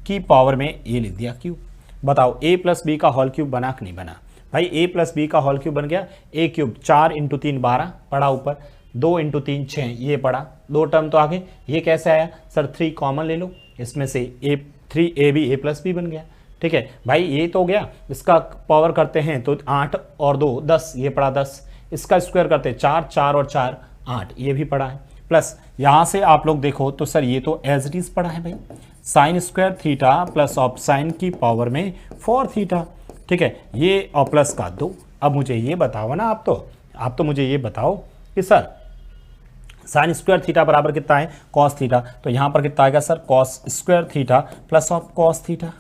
की पावर में ये लिख दिया क्यूब। बताओ a प्लस बी का होल क्यूब बना कि नहीं बना? भाई a प्लस बी का होल क्यूब बन गया। a क्यूब 4 × 3 12 पड़ा ऊपर, 2 × 3 6 ये पड़ा, 2 टर्म तो आगे। ये कैसे आया सर? 3 कॉमन ले लो, इसमें से a भी a प्लस बी बन गया। ठीक है भाई, ये तो हो गया। इसका पावर करते हैं तो 8 और 2 10, ये पड़ा 10। इसका स्क्वायर करते हैं 4 4 और 4 8, ये भी पड़ा है। प्लस यहाँ से आप लोग देखो तो सर ये तो एज इट इज पड़ा है भाई, sine square theta plus of sign की पावर में 4 थीटा। ठीक है, ये और प्लस का 2। अब मुझे ये बताओ ना, आप तो मुझे ये बताओ कि सर साइन स्क्वायर थीटा बराबर कितना है? Cos theta. तो यहाँ पर कितना आएगा sir? Cos square theta plus of cos theta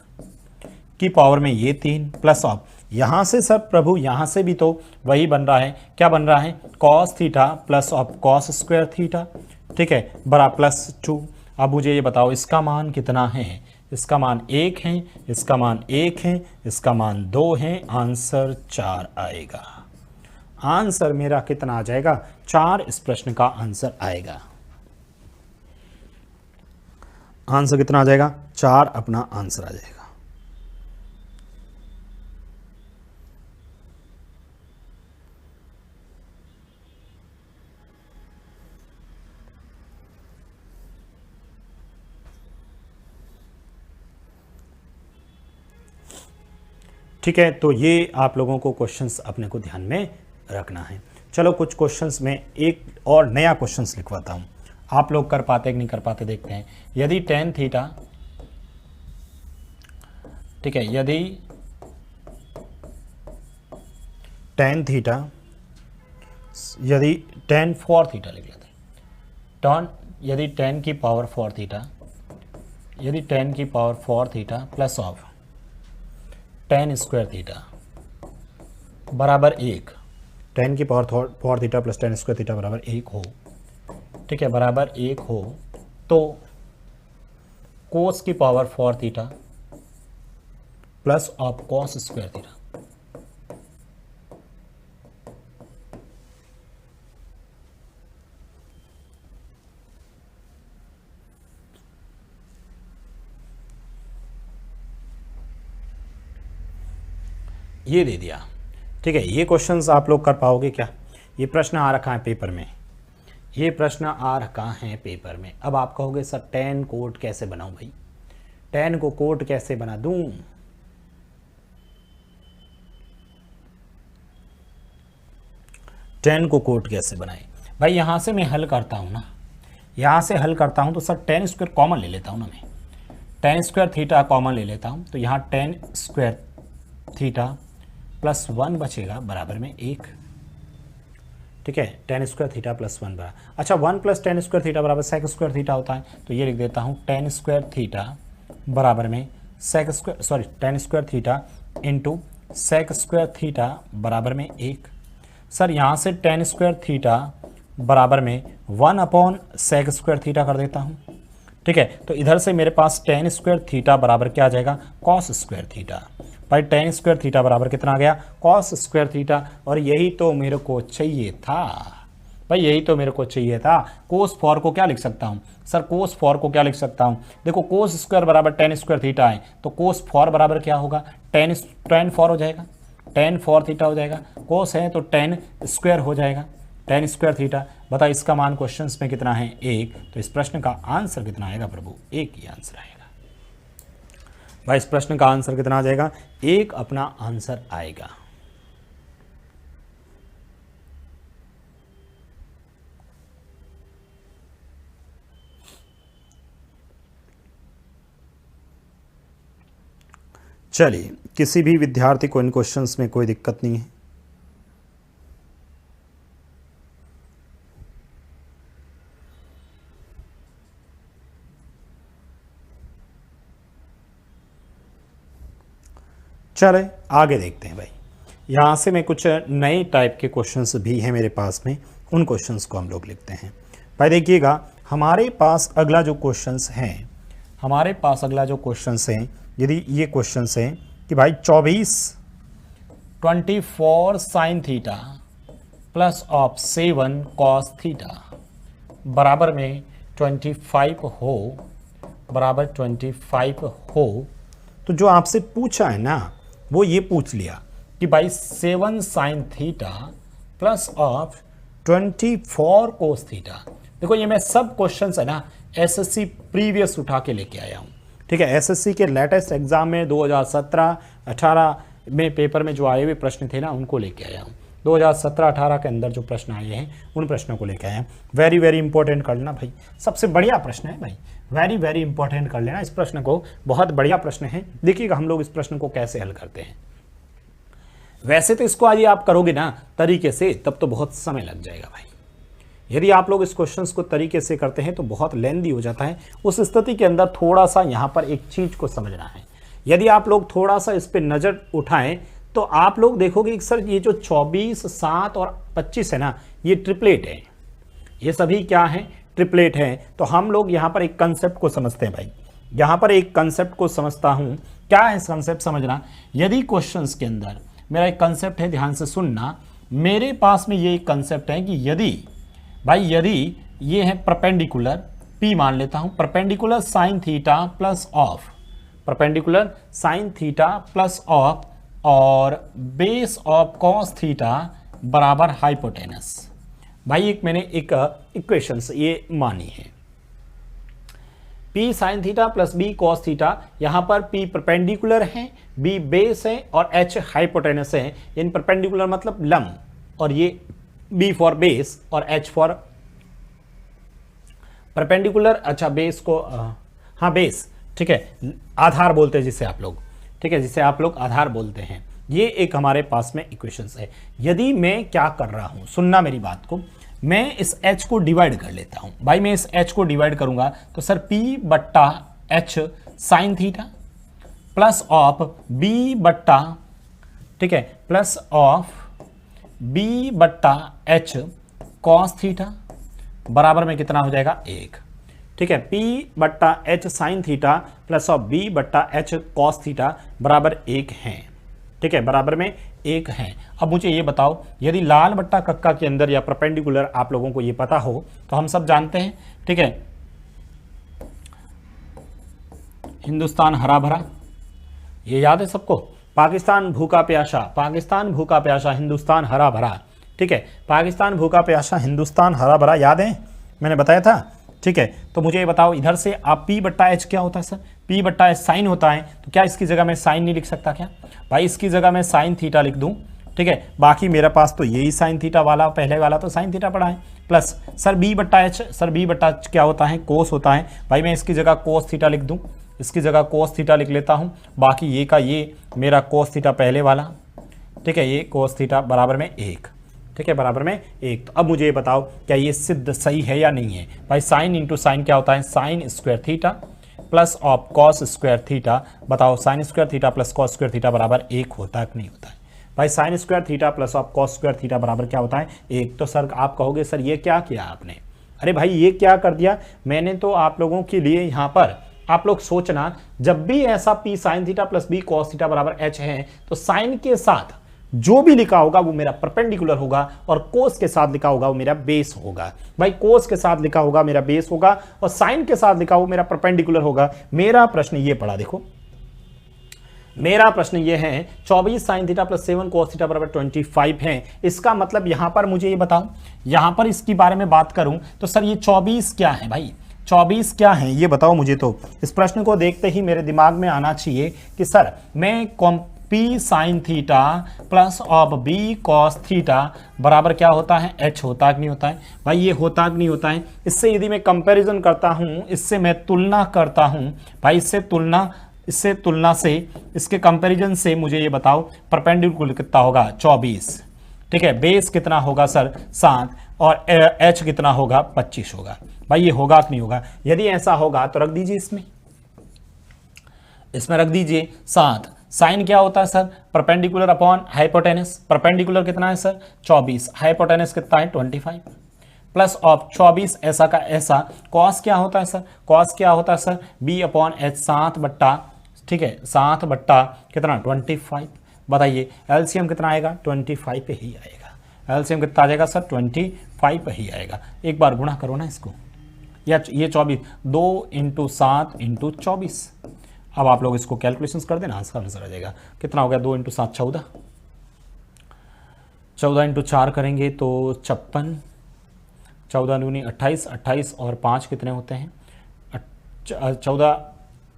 की पावर में ये 3 प्लस ऑफ, यहाँ से सर प्रभु यहाँ से भी तो वही बन रहा है। क्या बन रहा है? Cos theta plus of cos square theta, ठीक है, बड़ा प्लस 2। अब मुझे ये बताओ इसका मान कितना है? इसका मान 1 है, इसका मान 1 है, इसका मान 2 है। आंसर 4 आएगा। आंसर मेरा कितना आ जाएगा? 4 इस प्रश्न का आंसर आएगा। आंसर कितना आ जाएगा? 4 अपना आंसर आ जाएगा। ठीक है, तो ये आप लोगों को क्वेश्चंस अपने को ध्यान में रखना है। चलो कुछ क्वेश्चंस में एक और नया क्वेश्चंस लिखवाता हूँ, आप लोग कर पाते कि नहीं कर पाते देखते हैं। यदि tan थीटा, ठीक है, यदि tan थीटा, यदि tan 4 थीटा लिख लेते हैं, यदि tan की पावर 4 थीटा, यदि tan की power 4 theta plus of tan square theta बराबर 1, टेन की power 4 theta plus ten square theta बराबर 1 हो, ठीक है, बराबर 1 हो, तो कोस की power 4 theta plus of cos square theta, ये दे दिया, ठीक है। ये क्वेश्चंस आप लोग कर पाओगे क्या? ये प्रश्न आ रखा है पेपर में, ये प्रश्न आ रखा है पेपर में। अब आप कहोगे सर टेन कोट कैसे बनाऊं भाई, टेन को कोट कैसे बना दूं? टेन को कोट कैसे बनाए भाई? यहां से मैं हल करता हूं ना, यहां से हल करता हूं तो सर टेन स्क्वायर कॉमन ले लेता हूं ना, मैं टेन स्क्वायर थीटा कॉमन ले लेता हूं, तो यहां टेन स्क्वायर थीटा प्लस 1 बचेगा बराबर में 1, ठीक है, टेन स्क्वायर थीटा प्लस 1 बराबर, अच्छा 1 प्लस टेन स्क्वायर थीटा बराबर सेक स्क्वायर थीटा होता है, तो ये लिख देता हूँ टेन स्क्वायर थीटा बराबर में sec square, sorry tan square theta into sec square theta बराबर में 1। सर यहाँ से टेन स्क्वायर थीटा बराबर में 1 अपॉन सेक स्क्वायर थीटा कर देता हूँ, ठीक है, तो इधर से मेरे पास टेन स्क्वायर थीटा बराबर क्या आ जाएगा, कॉस स्क्वायर थीटा। भाई टेन स्क्वायर थीटा बराबर कितना आ गया, कॉस स्क्वायर थीटा, और यही तो मेरे को चाहिए था भाई, यही तो मेरे को चाहिए था। कोस 4 को क्या लिख सकता हूँ सर, कोस 4 को क्या लिख सकता हूँ, देखो कोस स्क्वायर बराबर टेन स्क्वायर थीटा है, तो कोस 4 बराबर क्या होगा, टेन 4 हो जाएगा, टेन 4 थीटा हो जाएगा, कोस है तो टेन स्क्वायर हो जाएगा, टेन स्क्वायर थीटा। बता इसका मान क्वेश्चंस में कितना है, 1, तो इस प्रश्न का आंसर कितना आएगा प्रभु, 1 ही आंसर आएगा भाई। इस प्रश्न का आंसर कितना आ जाएगा, 1 अपना आंसर आएगा। चलिए, किसी भी विद्यार्थी को इन क्वेश्चंस में कोई दिक्कत नहीं है? चले आगे देखते हैं भाई। यहाँ से मैं कुछ नए टाइप के क्वेश्चंस भी हैं मेरे पास में, उन क्वेश्चंस को हम लोग लिखते हैं भाई। देखिएगा हमारे पास अगला जो क्वेश्चंस हैं, हमारे पास अगला जो क्वेश्चंस हैं, यदि ये क्वेश्चंस हैं कि भाई 24 sign theta plus of 7 cos theta बराबर में 25 हो, बराबर 25 हो, तो जो आपसे पूछा है ना वो ये पूछ लिया कि भाई 7 sign theta plus of 24 cos theta. देखो ये मैं सब क्वेश्चंस है ना एसएससी प्रीवियस उठा के लेके आया हूँ, ठीक है, एसएससी के लेटेस्ट एग्जाम में 2017-18 में पेपर में जो आए हुए प्रश्न थे ना उनको लेके आया हूँ। 2017-18 के अंदर जो प्रश्न आए हैं उन प्रश्नों को लेके आए हैं। वेरी वेरी इंपॉर्टेंट कर लेना भाई, सबसे बढ़िया प्रश्न है भाई, वेरी वेरी इंपॉर्टेंट कर लेना इस प्रश्न को, बहुत बढ़िया प्रश्न है। देखिएगा हम लोग इस प्रश्न को कैसे हल करते हैं। वैसे तो इसको आज आप करोगे ना तरीके से तब तो बहुत समय लग जाएगा भाई, यदि आप लोग इस क्वेश्चंस को तरीके से करते हैं तो बहुत लेंदी हो जाता है। उस स्थिति के अंदर थोड़ा सा यहाँ पर एक चीज को समझना है, यदि आप लोग थोड़ा सा इस पर नजर उठाएं तो आप लोग देखोगे कि सर ये जो 24, 7 और 25 है ना ये ट्रिपलेट है, ये सभी क्या है, ट्रिपलेट है। तो हम लोग यहाँ पर एक कंसेप्ट को समझते हैं भाई, यहाँ पर एक कंसेप्ट को समझता हूँ। क्या है इस कंसेप्ट समझना, यदि क्वेश्चंस के अंदर मेरा एक कंसेप्ट है, ध्यान से सुनना, मेरे पास में ये एक कंसेप्ट है कि यदि भाई यदि ये है परपेंडिकुलर, P मान लेता हूँ, perpendicular sign theta plus of, perpendicular sign theta plus of और बेस ऑफ कॉस थीटा बराबर हाइपोटेनस। भाई एक मैंने एक इक्वेशंस ये मानी है, P sign theta plus B cos theta, यहाँ पर P परपेंडिकुलर है, B बेस है और H हाइपोटेनस है। इन परपेंडिकुलर मतलब लंब, और ये B फॉर बेस और H फॉर परपेंडिकुलर, अच्छा बेस को हाँ बेस, ठीक है, आधार बोलते हैं जिसे आप लोग, ठीक है, जिसे आप लोग आधार बोलते हैं। ये एक हमारे पास में इक्वेशंस है। यदि मैं क्या कर रहा हूं, सुनना मेरी बात को, मैं इस H को डिवाइड कर लेता हूं भाई, मैं इस H को डिवाइड करूंगा तो सर P बट्टा H sign theta plus of B बट्टा, ठीक है, प्लस ऑफ बी बट्टा एच कॉस थीटा बराबर में कितना हो जाएगा 1। ठीक है, P बट्टा H sine theta plus of B बट्टा एच कॉस थीटा बराबर 1 है। ठीक है, बराबर में 1 है। अब मुझे ये बताओ, यदि लाल बट्टा कक्का के अंदर या परपेंडिकुलर आप लोगों को ये पता हो तो हम सब जानते हैं। ठीक है, हिंदुस्तान हरा भरा, ये याद है सबको। पाकिस्तान भूखा प्यासा, पाकिस्तान भूखा प्यासा, हिंदुस्तान हरा भरा। ठीक है, पाकिस्तान भूखा प्यासा, हिंदुस्तान हरा भरा, याद है मैंने बताया था। ठीक है, तो मुझे ये बताओ इधर से आप P बट्टा एच क्या होता है सर? P बट्टा एच साइन होता है, तो क्या इसकी जगह मैं साइन नहीं लिख सकता क्या भाई? इसकी जगह मैं साइन थीटा लिख दूं। ठीक है, बाकी मेरे पास तो यही साइन थीटा वाला, पहले वाला तो साइन थीटा पड़ा है, प्लस सर B बट्टा एच, सर B बट्टा एच क्या होता है? कोस होता है भाई, मैं इसकी जगह कोस थीटा लिख दूं, इसकी जगह कोस थीटा लिख लेता हूं। बाकी ये का ये मेरा कोस थीटा पहले वाला, ठीक है, ये कोस थीटा बराबर में 1। ठीक है, बराबर में 1। तो अब मुझे ये बताओ क्या ये सिद्ध सही है या नहीं है भाई? साइन इंटू साइन क्या होता है? Sine square theta plus of cos square theta. बताओ sine square theta plus cos square theta बराबर 1 होता है कि नहीं होता है भाई? Sine square theta plus of cos square theta बराबर क्या होता है? 1। तो सर आप कहोगे सर ये क्या किया आपने? अरे भाई ये क्या कर दिया मैंने? तो आप लोगों के लिए यहाँ पर आप लोग सोचना, जब भी ऐसा P sign theta plus B cos theta बराबर H है तो साइन के साथ जो भी लिखा होगा वो मेरा परपेंडिकुलर होगा और कोस के साथ लिखा होगा वो मेरा बेस होगा। भाई कोस के साथ लिखा होगा मेरा बेस होगा और साइन के साथ लिखा होगा मेरा परपेंडिकुलर होगा। मेरा प्रश्न ये पड़ा, देखो मेरा प्रश्न ये है 24 sign theta plus 7 cos theta बराबर 25 है। इसका मतलब यहां पर मुझे ये बताओ, यहां पर इसके बारे में बात करूं तो सर ये 24 क्या है भाई? 24 क्या है ये बताओ मुझे। तो इस प्रश्न को देखते ही मेरे दिमाग में आना चाहिए कि सर मैं P sign theta plus of B cos theta बराबर क्या होता है? H होता है कि नहीं होता है भाई? ये होता कि नहीं होता है? इससे यदि मैं कंपैरिजन करता हूं, इससे मैं तुलना करता हूं भाई, इससे तुलना से इसके कंपैरिजन से मुझे ये बताओ परपेंडिकुलर कितना होगा? 24। ठीक है, बेस कितना होगा सर? 7 और H कितना होगा? 25 होगा। भाई ये होगा कि नहीं होगा? यदि ऐसा होगा तो रख दीजिए, इसमें रख दीजिए 7। साइन क्या होता है sir? Perpendicular upon hypotenuse. Perpendicular कितना है सर? 24। हाइपोटेनस कितना है? 25 प्लस ऑफ 24 ऐसा का ऐसा। कॉस क्या होता है सर? कॉस क्या होता है सर? B अपॉन एच 7 बट्टा, ठीक है, 7 बट्टा कितना? 25। बताइए एलसीएम कितना आएगा? 25 पे ही आएगा। एलसीएम कितना आ जाएगा सर? 25 पे ही आएगा। एक बार गुणा करो ना इसको, या ये 24 2 इंटू 7 इंटू 24। अब आप लोग इसको कैलकुलेशंस कर देना, इसका आंसर आ जाएगा। कितना हो गया? 2 इंटू 7 14, 14 इंटू 4 करेंगे तो 56, 14 दूनी 28, 28 और 5 कितने होते हैं? 14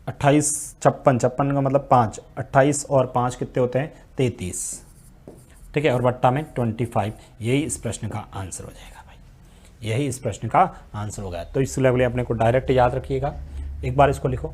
28 56, 56 का मतलब 5, 28 और 5 कितने होते हैं? 33। ठीक है, और बट्टा में 25। यही इस प्रश्न का आंसर हो जाएगा भाई, यही इस प्रश्न का आंसर होगा। तो इस लेवल अपने को डायरेक्ट याद रखिएगा। एक बार इसको लिखो,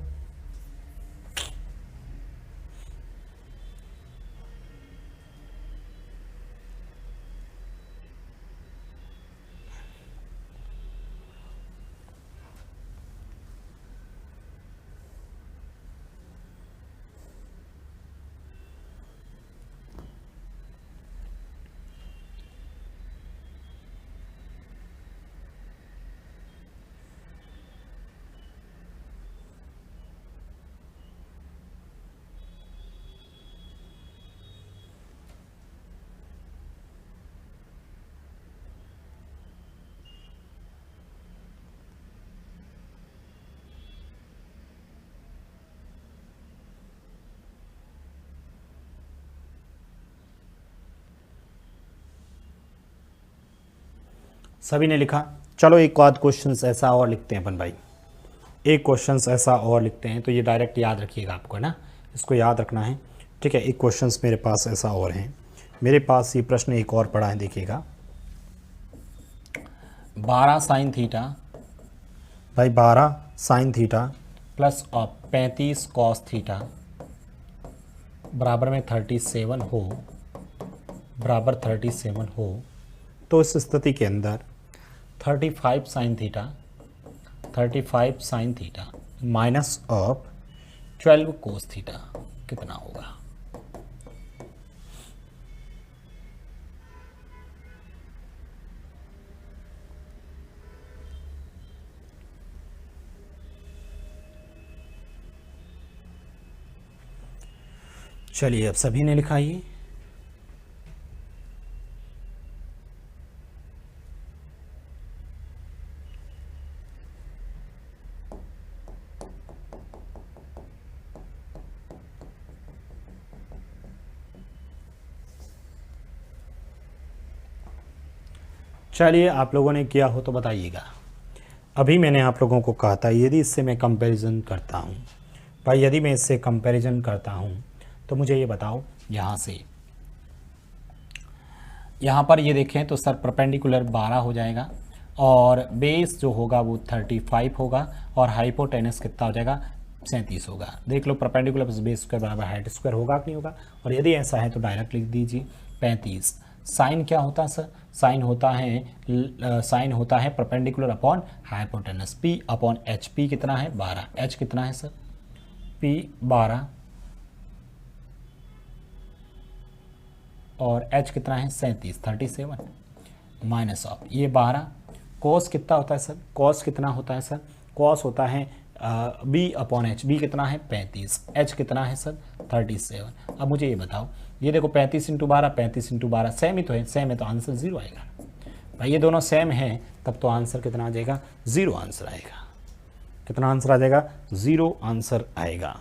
सभी ने लिखा? चलो एक आध क्वेश्चन ऐसा और लिखते हैं अपन भाई, एक क्वेश्चन ऐसा और लिखते हैं। तो ये डायरेक्ट याद रखिएगा आपको, है ना, इसको याद रखना है। ठीक है, एक क्वेश्चन मेरे पास ऐसा और है, मेरे पास ये प्रश्न एक और पड़ा है, देखिएगा। 12 साइन थीटा भाई, 12 sign theta plus of 35 cos theta बराबर में 37 हो, बराबर 37 हो, तो इस स्थिति के अंदर 35 sine theta minus of 12 cos theta कितना होगा? चलिए अब सभी ने लिखा ये। चलिए आप लोगों ने किया हो तो बताइएगा। अभी मैंने आप लोगों को कहा था यदि इससे मैं कंपैरिजन करता हूँ, भाई यदि मैं इससे कंपैरिजन करता हूँ तो मुझे ये बताओ, यहाँ से यहाँ पर ये देखें तो सर परपेंडिकुलर 12 हो जाएगा और बेस जो होगा वो 35 होगा और हाइपोटेनस कितना हो जाएगा 37 होगा। देख लो परपेंडिकुलर प्लस बेस स्क्वायर बराबर हाइट स्क्वायर होगा कि नहीं होगा, और यदि ऐसा है तो डायरेक्ट लिख दीजिए 35। साइन क्या होता है सर, साइन होता है perpendicular upon hypotenuse P upon H। P कितना है 12, H कितना है सर P 12 और H कितना है 37 माइनस ऑफ ये 12। कॉस कितना होता है सर, कॉस कितना होता है सर, कॉस होता है B अपॉन H। B कितना है 35, H कितना है सर 37। अब मुझे ये बताओ, ये देखो 35 इंटू 12, 35 इंटू 12 सेम ही तो है, सेम है तो आंसर 0 आएगा। भाई ये दोनों सेम है तब तो आंसर कितना आ जाएगा 0 आंसर आएगा। कितना आंसर आ जाएगा 0 आंसर आएगा।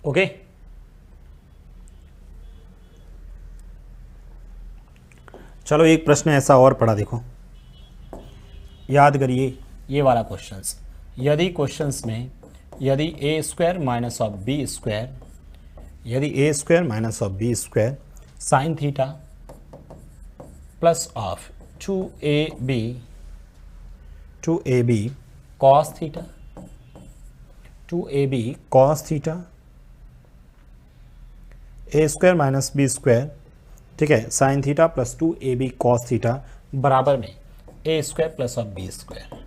ओके चलो एक प्रश्न ऐसा और पढ़ा, देखो याद करिए ये वाला क्वेश्चंस। यदि क्वेश्चंस में यदि A square minus of B square, यदि A square minus of B square sine theta plus of 2ab cos theta, 2ab cos theta, A square minus B square, ठीक है, sine theta plus 2ab cos theta बराबर में A square plus of B square,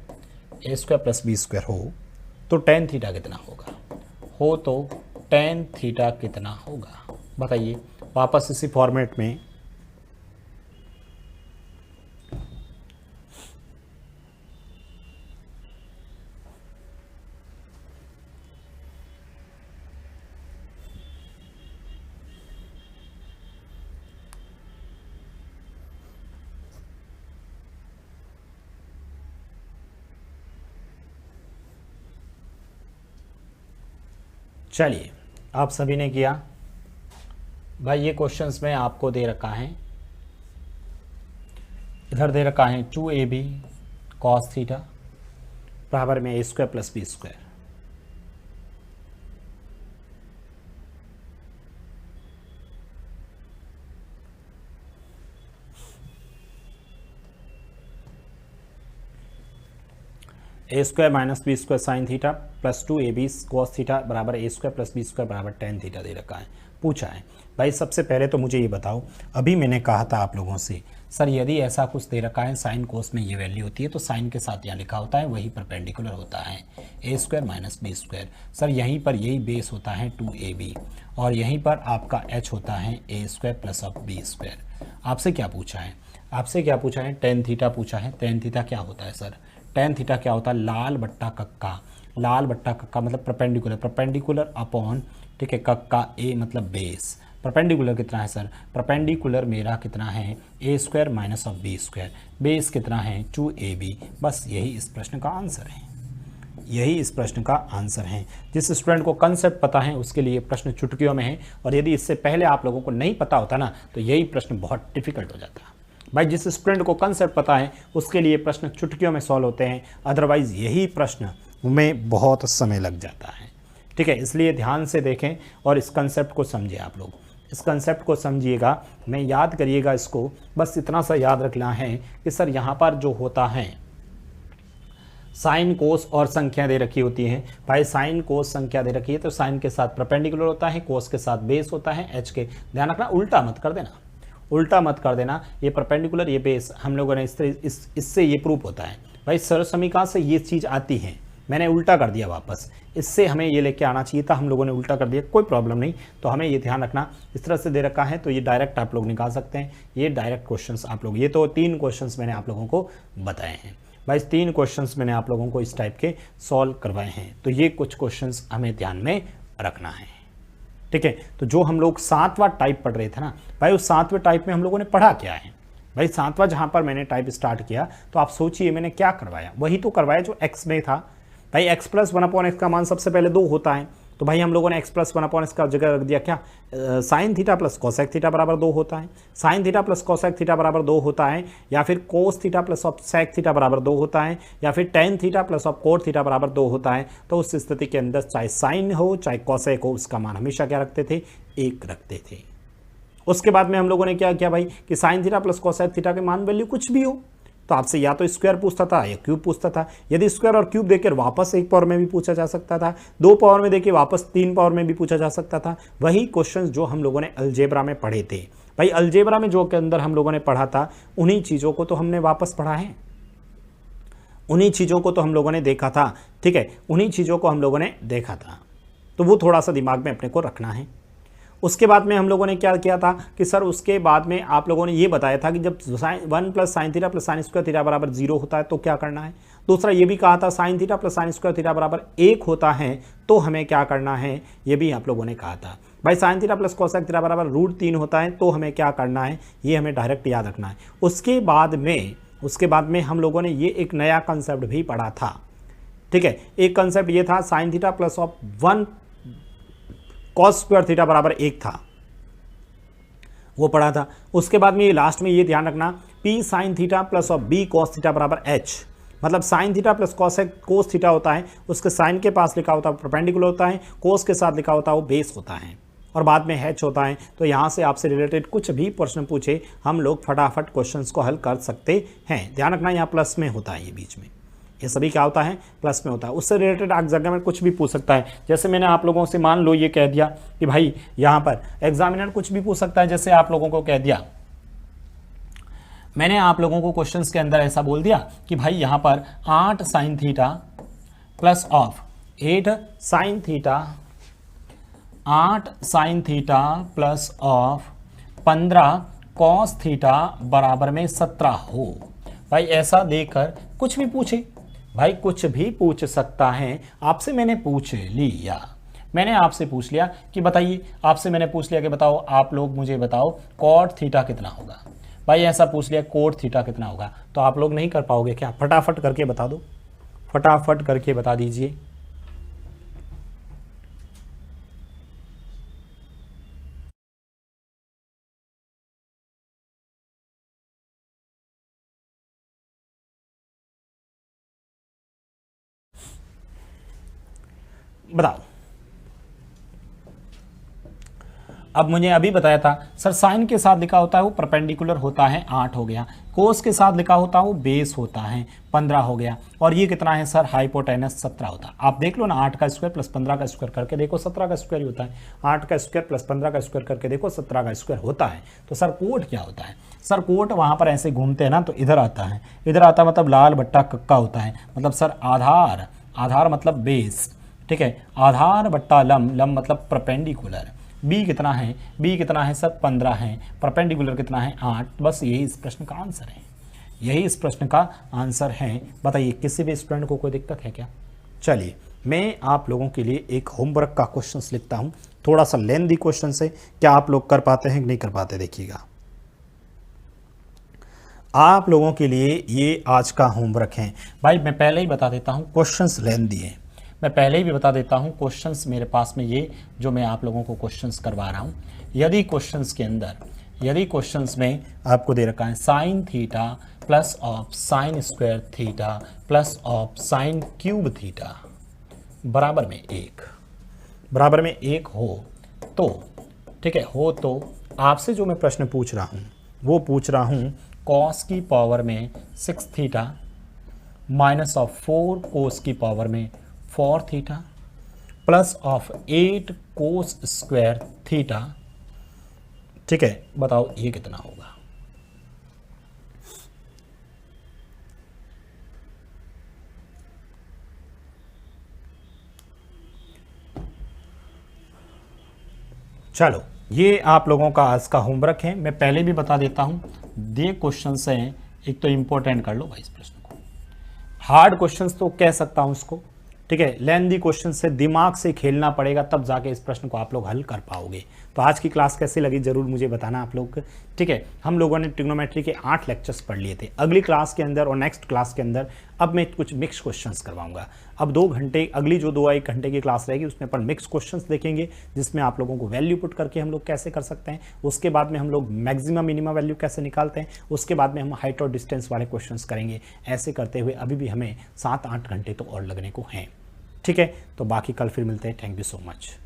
A square plus B square हो तो tan theta कितना होगा, हो तो टेन थीटा कितना होगा बताइए। वापस इसी फॉर्मेट में चलिए आप सभी ने किया। भाई ये क्वेश्चंस में आपको दे रखा है, इधर दे रखा है 2ab कॉस थीटा बराबर में A square plus B square. A square minus B square sine theta plus 2ab cos theta बराबर A square plus B square बराबर टेन थीटा दे रखा है, पूछा है। भाई सबसे पहले तो मुझे ये बताओ, अभी मैंने कहा था आप लोगों से सर यदि ऐसा कुछ दे रखा है साइन कोस में ये वैल्यू होती है तो साइन के साथ यहाँ लिखा होता है वही परपेंडिकुलर होता है A square minus B square. Sir यहीं पर यही बेस होता है 2ab और यहीं पर आपका h होता है A square plus of B square. आपसे क्या पूछा है, आपसे क्या पूछा है, टेन थीटा पूछा है। टेन थीटा क्या होता है सर, टेन थीटा क्या होता है लाल बट्टा कक्का, लाल बट्टा कक्का मतलब परपेंडिकुलर, परपेंडिकुलर अपॉन, ठीक है, कक्का ए मतलब बेस। परपेंडिकुलर कितना है सर, परपेंडिकुलर मेरा कितना है A square minus of B square, base कितना है 2ab। बस यही इस प्रश्न का आंसर है, यही इस प्रश्न का आंसर है। जिस स्टूडेंट को कंसेप्ट पता है उसके लिए प्रश्न चुटकियों में है, और यदि इससे पहले आप लोगों को नहीं पता होता ना तो यही प्रश्न बहुत डिफिकल्ट हो जाता है। भाई जिस स्टूडेंट को कंसेप्ट पता है उसके लिए प्रश्न चुटकियों में सॉल्व होते हैं, अदरवाइज यही प्रश्न में बहुत समय लग जाता है। ठीक है, इसलिए ध्यान से देखें और इस कंसेप्ट को समझें। आप लोग इस कंसेप्ट को समझिएगा, मैं याद करिएगा इसको, बस इतना सा याद रखना है कि सर यहाँ पर जो होता है साइन कोस और संख्या दे रखी होती है। भाई साइन कोस संख्या दे रखी है तो साइन के साथ परपेंडिकुलर होता है, कोस के साथ बेस होता है, एच के, ध्यान रखना उल्टा मत कर देना, उल्टा मत कर देना। ये परपेंडिकुलर ये बेस हम लोगों ने इससे ये प्रूफ होता है। भाई सरल समीकरण से ये चीज़ आती है, मैंने उल्टा कर दिया वापस, इससे हमें ये लेके आना चाहिए था, हम लोगों ने उल्टा कर दिया, कोई प्रॉब्लम नहीं। तो हमें ये ध्यान रखना, इस तरह से दे रखा है तो ये डायरेक्ट आप लोग निकाल सकते हैं, ये डायरेक्ट क्वेश्चंस आप लोग, ये तो 3 क्वेश्चंस मैंने आप लोगों को बताए हैं भाई, 3 क्वेश्चंस मैंने आप लोगों को इस टाइप के सॉल्व करवाए हैं। तो ये कुछ क्वेश्चंस हमें ध्यान में रखना है, ठीक है। तो जो हम लोग 7वां टाइप पढ़ रहे थे ना भाई, उस 7वें टाइप में हम लोगों ने पढ़ा क्या है भाई, 7वां जहां पर मैंने टाइप स्टार्ट किया तो आप सोचिए मैंने क्या करवाया, वही तो करवाया जो एक्स में था भाई। x प्लस 1/x का मान सबसे पहले 2 होता है, तो भाई हम लोगों ने x प्लस 1/x का जगह रख दिया क्या, sine theta plus cosec theta बराबर 2 होता है, sine theta plus cosec theta बराबर 2 होता है, या फिर cos theta plus of sec theta बराबर 2 होता है, या फिर tan theta plus of cot theta बराबर 2 होता है। तो उस स्थिति के अंदर चाहे साइन हो चाहे कोसेक हो, उसका मान हमेशा क्या रखते थे, 1 रखते थे। उसके बाद में हम लोगों ने क्या किया भाई कि sign theta plus cosec theta के मान वैल्यू कुछ भी हो, तो आपसे या तो स्क्वायर पूछता था या क्यूब पूछता था। यदि स्क्वायर और क्यूब देकर वापस 1 पावर में भी पूछा जा सकता था, 2 पावर में देके वापस 3 पावर में भी पूछा जा सकता था। वही क्वेश्चंस जो हम लोगों ने अलजेब्रा में पढ़े थे भाई, अलजेब्रा में जो के अंदर हम लोगों ने पढ़ा था, उन्हीं चीज़ों को तो हमने वापस पढ़ा है, उन्हीं चीज़ों को तो हम लोगों ने देखा था, ठीक है, उन्हीं चीज़ों को हम लोगं ने देखा था। तो वो थोड़ा सा दिमाग में अपने को रखना है। उसके बाद में हम लोगों ने क्या किया था कि सर उसके बाद में आप लोगों ने ये बताया था कि जब 1 plus sign theta plus sign square theta बराबर 0 होता है तो क्या करना है। दूसरा ये भी कहा था sign theta plus sign square theta बराबर 1 होता है तो हमें क्या करना है, ये भी आप लोगों ने कहा था भाई। Sine theta plus cosec theta बराबर √3 होता है तो हमें क्या करना है, ये हमें डायरेक्ट याद रखना है। उसके बाद में हम लोगों ने ये एक नया कंसेप्ट भी पढ़ा था, ठीक है। एक कंसेप्ट ये था sign theta plus of 1 cos square theta बराबर 1 था, वो पढ़ा था। उसके बाद में ये लास्ट में ये ध्यान रखना p sign theta plus of b cos theta बराबर h, मतलब sign theta plus cos theta होता है, उसके साइन के पास लिखा होता है परपेंडिकुलर होता है, कोस के साथ लिखा होता है वो बेस होता है, और बाद में h होता है। तो यहाँ से आपसे रिलेटेड कुछ भी प्रश्न पूछे हम लोग फटाफट क्वेश्चंस को हल कर सकते हैं। ध्यान रखना यहाँ प्लस में होता है, ये बीच में ये सभी क्या होता है, प्लस में होता है। उससे रिलेटेड एग्जामिनर कुछ भी पूछ सकता है। जैसे मैंने आप लोगों से मान लो ये कह दिया कि भाई यहाँ पर एग्जामिनर कुछ भी पूछ सकता है, जैसे आप लोगों को कह दिया, मैंने आप लोगों को क्वेश्चंस के अंदर ऐसा बोल दिया कि भाई यहाँ पर 8 sign theta plus of 8 sine theta 8 sign theta plus of 15 cos theta बराबर में 17 हो। भाई ऐसा देकर कुछ भी पूछे, भाई कुछ भी पूछ सकता है। आपसे मैंने पूछ लिया, मैंने आपसे पूछ लिया कि बताइए, आपसे मैंने पूछ लिया कि बताओ, आप लोग मुझे बताओ कॉट थीटा कितना होगा। भाई ऐसा पूछ लिया कोट थीटा कितना होगा, तो आप लोग नहीं कर पाओगे क्या, फटाफट करके बता दो, फटाफट करके बता दीजिए। बताओ। अब मुझे अभी बताया था सर साइन के साथ लिखा होता है वो परपेंडिकुलर होता है 8 हो गया, कोस के साथ लिखा होता है वो बेस होता है 15 हो गया, और ये कितना है सर हाइपोटेनस 17 होता है। आप देख लो ना, 8 का स्क्वायर प्लस 15 का स्क्वायर करके देखो 17 का स्क्वायर ही होता है, 8 का स्क्वायर प्लस 15 का स्क्वायर करके देखो 17 का स्क्वायर होता है। तो सर कोट क्या होता है, सर कोट वहाँ पर ऐसे घूमते हैं ना तो इधर आता है, इधर आता मतलब लाल बट्टा कक्का होता है, मतलब सर आधार, आधार मतलब बेस, ठीक है, आधार बट्टा लम, लम मतलब परपेंडिकुलर। बी कितना है, बी कितना है सर 15 है, परपेंडिकुलर कितना है 8। बस यही इस प्रश्न का आंसर है, यही इस प्रश्न का आंसर है। बताइए किसी भी स्टूडेंट को कोई दिक्कत है क्या। चलिए मैं आप लोगों के लिए एक होमवर्क का क्वेश्चन लिखता हूँ, थोड़ा सा लेंथी क्वेश्चन है, क्या आप लोग कर पाते हैं कि नहीं कर पाते। देखिएगा आप लोगों के लिए ये आज का होमवर्क है। भाई मैं पहले ही बता देता हूँ क्वेश्चंस लेंथी है, मैं पहले ही भी बता देता हूँ क्वेश्चंस मेरे पास में ये जो मैं आप लोगों को क्वेश्चंस करवा रहा हूँ, यदि क्वेश्चंस के अंदर, यदि क्वेश्चंस में आपको दे रखा है sine theta plus of sine square theta plus of sine cube theta बराबर में 1, बराबर में 1 हो तो, ठीक है, हो तो आपसे जो मैं प्रश्न पूछ रहा हूँ वो पूछ रहा हूँ कॉस की पावर में 6 थीटा माइनस ऑफ 4 कोस की पावर में 4 theta plus of 8 cos square theta, ठीक है, बताओ ये कितना होगा। चलो, ये आप लोगों का आज का होमवर्क है। मैं पहले भी बता देता हूँ, दे क्वेश्चन हैं, एक तो इम्पोर्टेंट कर लो भाई इस प्रश्न को। हार्ड क्वेश्चंस तो कह सकता हूँ इसको, ठीक है। लेंथी क्वेश्चन से दिमाग से खेलना पड़ेगा, तब जाके इस प्रश्न को आप लोग हल कर पाओगे। तो आज की क्लास कैसी लगी जरूर मुझे बताना आप लोग, ठीक है। हम लोगों ने ट्रिग्नोमेट्री के 8 लेक्चर्स पढ़ लिए थे। अगली क्लास के अंदर और नेक्स्ट क्लास के अंदर अब मैं कुछ मिक्स क्वेश्चंस करवाऊंगा। अब 2 घंटे, अगली जो 2-1 घंटे की क्लास रहेगी उसमें अपन मिक्स क्वेश्चंस देखेंगे, जिसमें आप लोगों को वैल्यू पुट करके हम लोग कैसे कर सकते हैं। उसके बाद में हम लोग मैक्सिमम मिनिमम वैल्यू कैसे निकालते हैं। उसके बाद में हम हाइट और डिस्टेंस वाले क्वेश्चंस करेंगे। ऐसे करते हुए अभी भी हमें 7-8 घंटे तो और लगने को हैं, ठीक है। तो बाकी कल फिर मिलते हैं। Thank you so much.